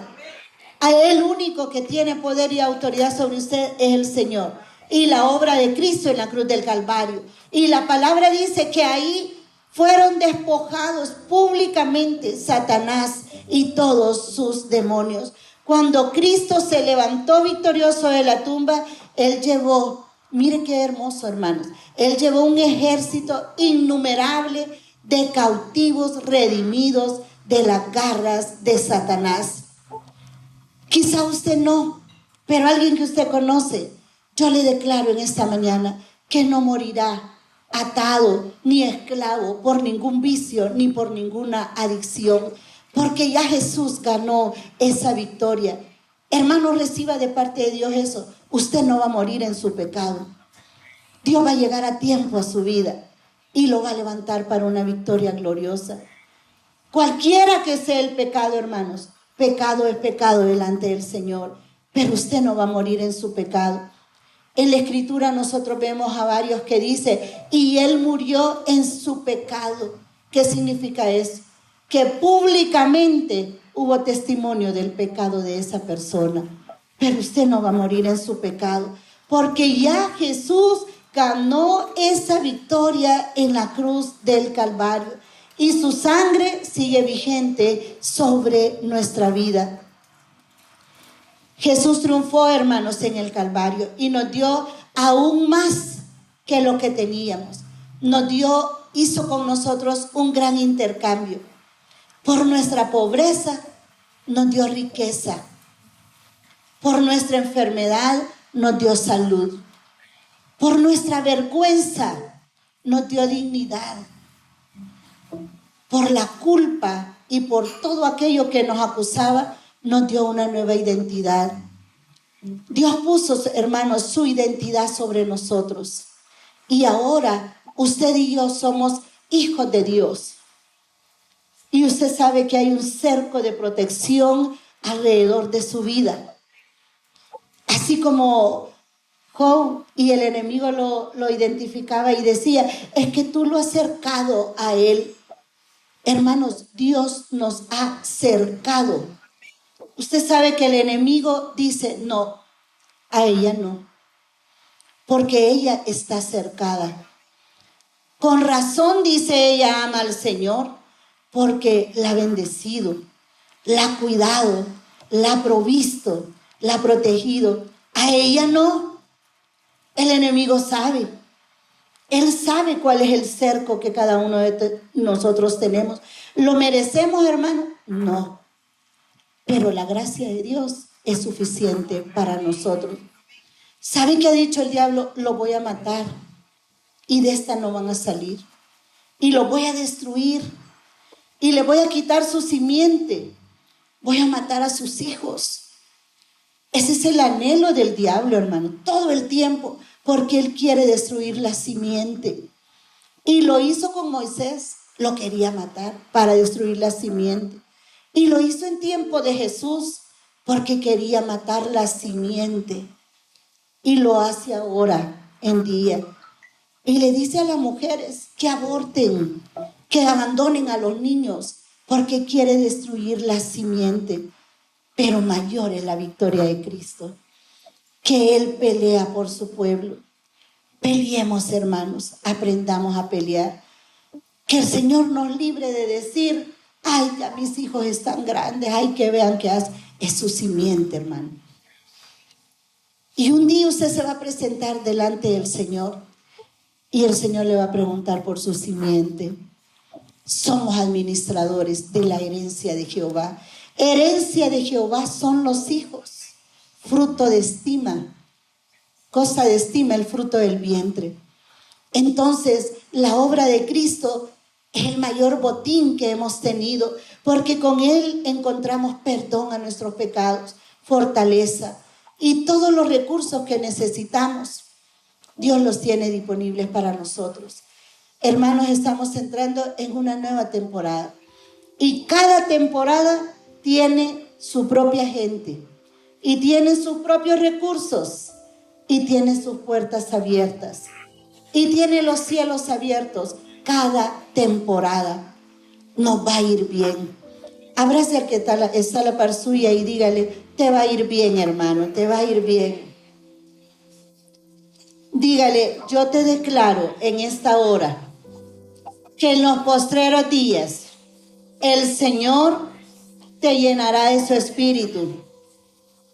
El único que tiene poder y autoridad sobre usted es el Señor y la obra de Cristo en la cruz del Calvario. Y la palabra dice que ahí fueron despojados públicamente Satanás y todos sus demonios. Cuando Cristo se levantó victorioso de la tumba, Él llevó, mire qué hermoso, hermanos, Él llevó un ejército innumerable de cautivos redimidos de las garras de Satanás. Quizá usted no, pero alguien que usted conoce, yo le declaro en esta mañana que no morirá atado ni esclavo por ningún vicio ni por ninguna adicción, porque ya Jesús ganó esa victoria. Hermano, reciba de parte de Dios eso. Usted no va a morir en su pecado. Dios va a llegar a tiempo a su vida y lo va a levantar para una victoria gloriosa. Cualquiera que sea el pecado, hermanos, pecado es pecado delante del Señor, pero usted no va a morir en su pecado. En la Escritura nosotros vemos a varios que dice, y Él murió en su pecado. ¿Qué significa eso? Que públicamente hubo testimonio del pecado de esa persona. Pero usted no va a morir en su pecado, porque ya Jesús ganó esa victoria en la cruz del Calvario. Y su sangre sigue vigente sobre nuestra vida. Jesús triunfó, hermanos, en el Calvario y nos dio aún más que lo que teníamos. Hizo con nosotros un gran intercambio. Por nuestra pobreza nos dio riqueza. Por nuestra enfermedad nos dio salud. Por nuestra vergüenza nos dio dignidad. Por la culpa y por todo aquello que nos acusaba, nos dio una nueva identidad. Dios puso, hermanos, su identidad sobre nosotros. Y ahora usted y yo somos hijos de Dios. Y usted sabe que hay un cerco de protección alrededor de su vida. Así como Job y el enemigo lo identificaba y decía, es que tú lo has cercado a él. Hermanos, Dios nos ha cercado. Usted sabe que el enemigo dice, no, a ella no, porque ella está cercada. Con razón dice ella ama al Señor, porque la ha bendecido, la ha cuidado, la ha provisto, la ha protegido. A ella no. El enemigo sabe. Él sabe cuál es el cerco que cada uno de nosotros tenemos. ¿Lo merecemos, hermano? No. Pero la gracia de Dios es suficiente para nosotros. ¿Sabe qué ha dicho el diablo? Lo voy a matar y de esta no van a salir. Y lo voy a destruir y le voy a quitar su simiente. Voy a matar a sus hijos. Ese es el anhelo del diablo, hermano, todo el tiempo, porque él quiere destruir la simiente. Y lo hizo con Moisés, lo quería matar para destruir la simiente. Y lo hizo en tiempo de Jesús, porque quería matar la simiente. Y lo hace ahora en día. Y le dice a las mujeres que aborten, que abandonen a los niños, porque quiere destruir la simiente. Pero mayor es la victoria de Cristo, que Él pelea por su pueblo. Peleemos, hermanos, aprendamos a pelear. Que el Señor nos libre de decir, ay, ya mis hijos están grandes, ay, que vean qué hace. Es su simiente, hermano. Y un día usted se va a presentar delante del Señor y el Señor le va a preguntar por su simiente. Somos administradores de la herencia de Jehová. Herencia de Jehová son los hijos, fruto de estima, cosa de estima, el fruto del vientre. Entonces, la obra de Cristo es el mayor botín que hemos tenido, porque con Él encontramos perdón a nuestros pecados, fortaleza y todos los recursos que necesitamos. Dios los tiene disponibles para nosotros. Hermanos, estamos entrando en una nueva temporada y cada temporada tiene su propia gente y tiene sus propios recursos y tiene sus puertas abiertas y tiene los cielos abiertos. Cada temporada nos va a ir bien. Abrace al que está a la par suya y dígale, te va a ir bien, hermano, te va a ir bien. Dígale, yo te declaro en esta hora que en los postreros días el Señor te llenará de su espíritu,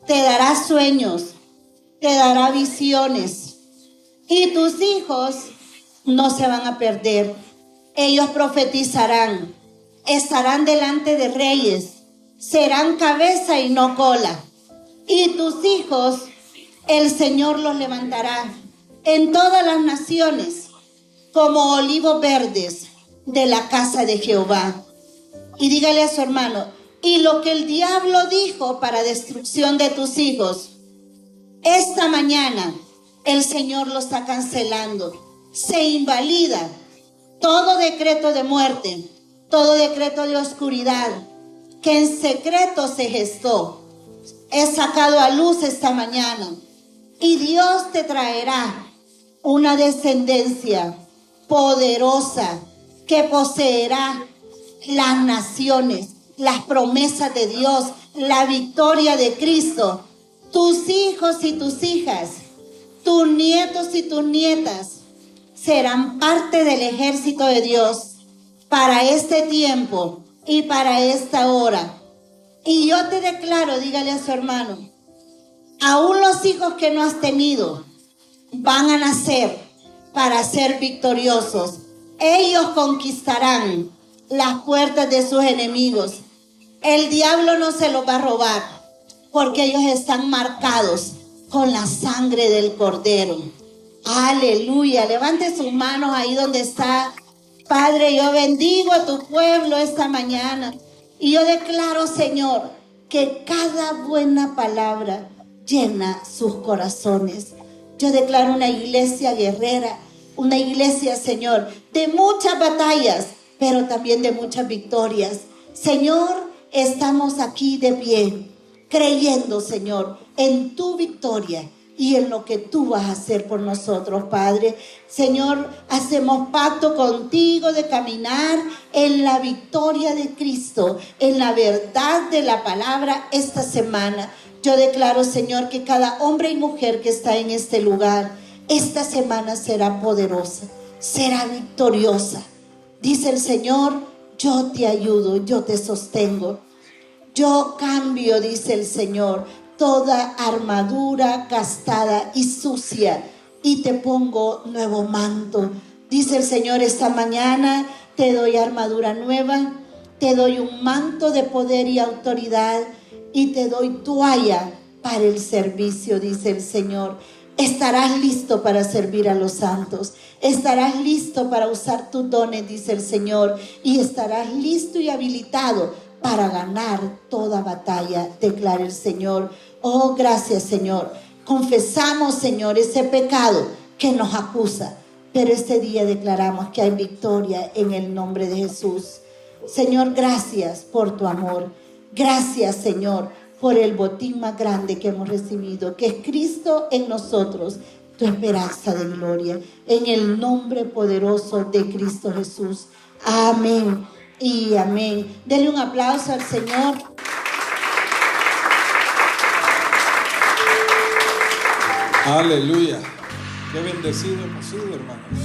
te dará sueños, te dará visiones y tus hijos no se van a perder. Ellos profetizarán, estarán delante de reyes, serán cabeza y no cola. Y tus hijos, el Señor los levantará en todas las naciones como olivos verdes de la casa de Jehová. Y dígale a su hermano, y lo que el diablo dijo para destrucción de tus hijos, esta mañana el Señor lo está cancelando. Se invalida todo decreto de muerte, todo decreto de oscuridad que en secreto se gestó. Es sacado a luz esta mañana y Dios te traerá una descendencia poderosa que poseerá las naciones, las promesas de Dios, la victoria de Cristo. Tus hijos y tus hijas, tus nietos y tus nietas serán parte del ejército de Dios para este tiempo y para esta hora. Y yo te declaro, dígale a su hermano, aún los hijos que no has tenido van a nacer para ser victoriosos. Ellos conquistarán las puertas de sus enemigos. El diablo no se los va a robar, porque ellos están marcados con la sangre del Cordero. Aleluya. Levante sus manos ahí donde está. Padre, yo bendigo a tu pueblo esta mañana. Y yo declaro, Señor, que cada buena palabra llena sus corazones. Yo declaro una iglesia guerrera, una iglesia, Señor, de muchas batallas, pero también de muchas victorias. Señor, estamos aquí de pie, creyendo, Señor, en tu victoria, y en lo que tú vas a hacer por nosotros, Padre. Señor, hacemos pacto contigo de caminar en la victoria de Cristo, en la verdad de la palabra esta semana. Yo declaro, Señor, que cada hombre y mujer que está en este lugar, esta semana será poderosa, será victoriosa. Dice el Señor, yo te ayudo, yo te sostengo. Yo cambio, dice el Señor, toda armadura gastada y sucia y te pongo nuevo manto. Dice el Señor, esta mañana te doy armadura nueva, te doy un manto de poder y autoridad y te doy toalla para el servicio, dice el Señor. Estarás listo para servir a los santos, estarás listo para usar tus dones, dice el Señor, y estarás listo y habilitado para ganar toda batalla, declara el Señor. Oh, gracias, Señor. Confesamos, Señor, ese pecado que nos acusa, pero este día declaramos que hay victoria en el nombre de Jesús. Señor, gracias por tu amor. Gracias, Señor, por el botín más grande que hemos recibido, que es Cristo en nosotros, tu esperanza de gloria. En el nombre poderoso de Cristo Jesús. Amén y amén. Denle un aplauso al Señor. Aleluya. Qué bendecido hemos sido, hermanos.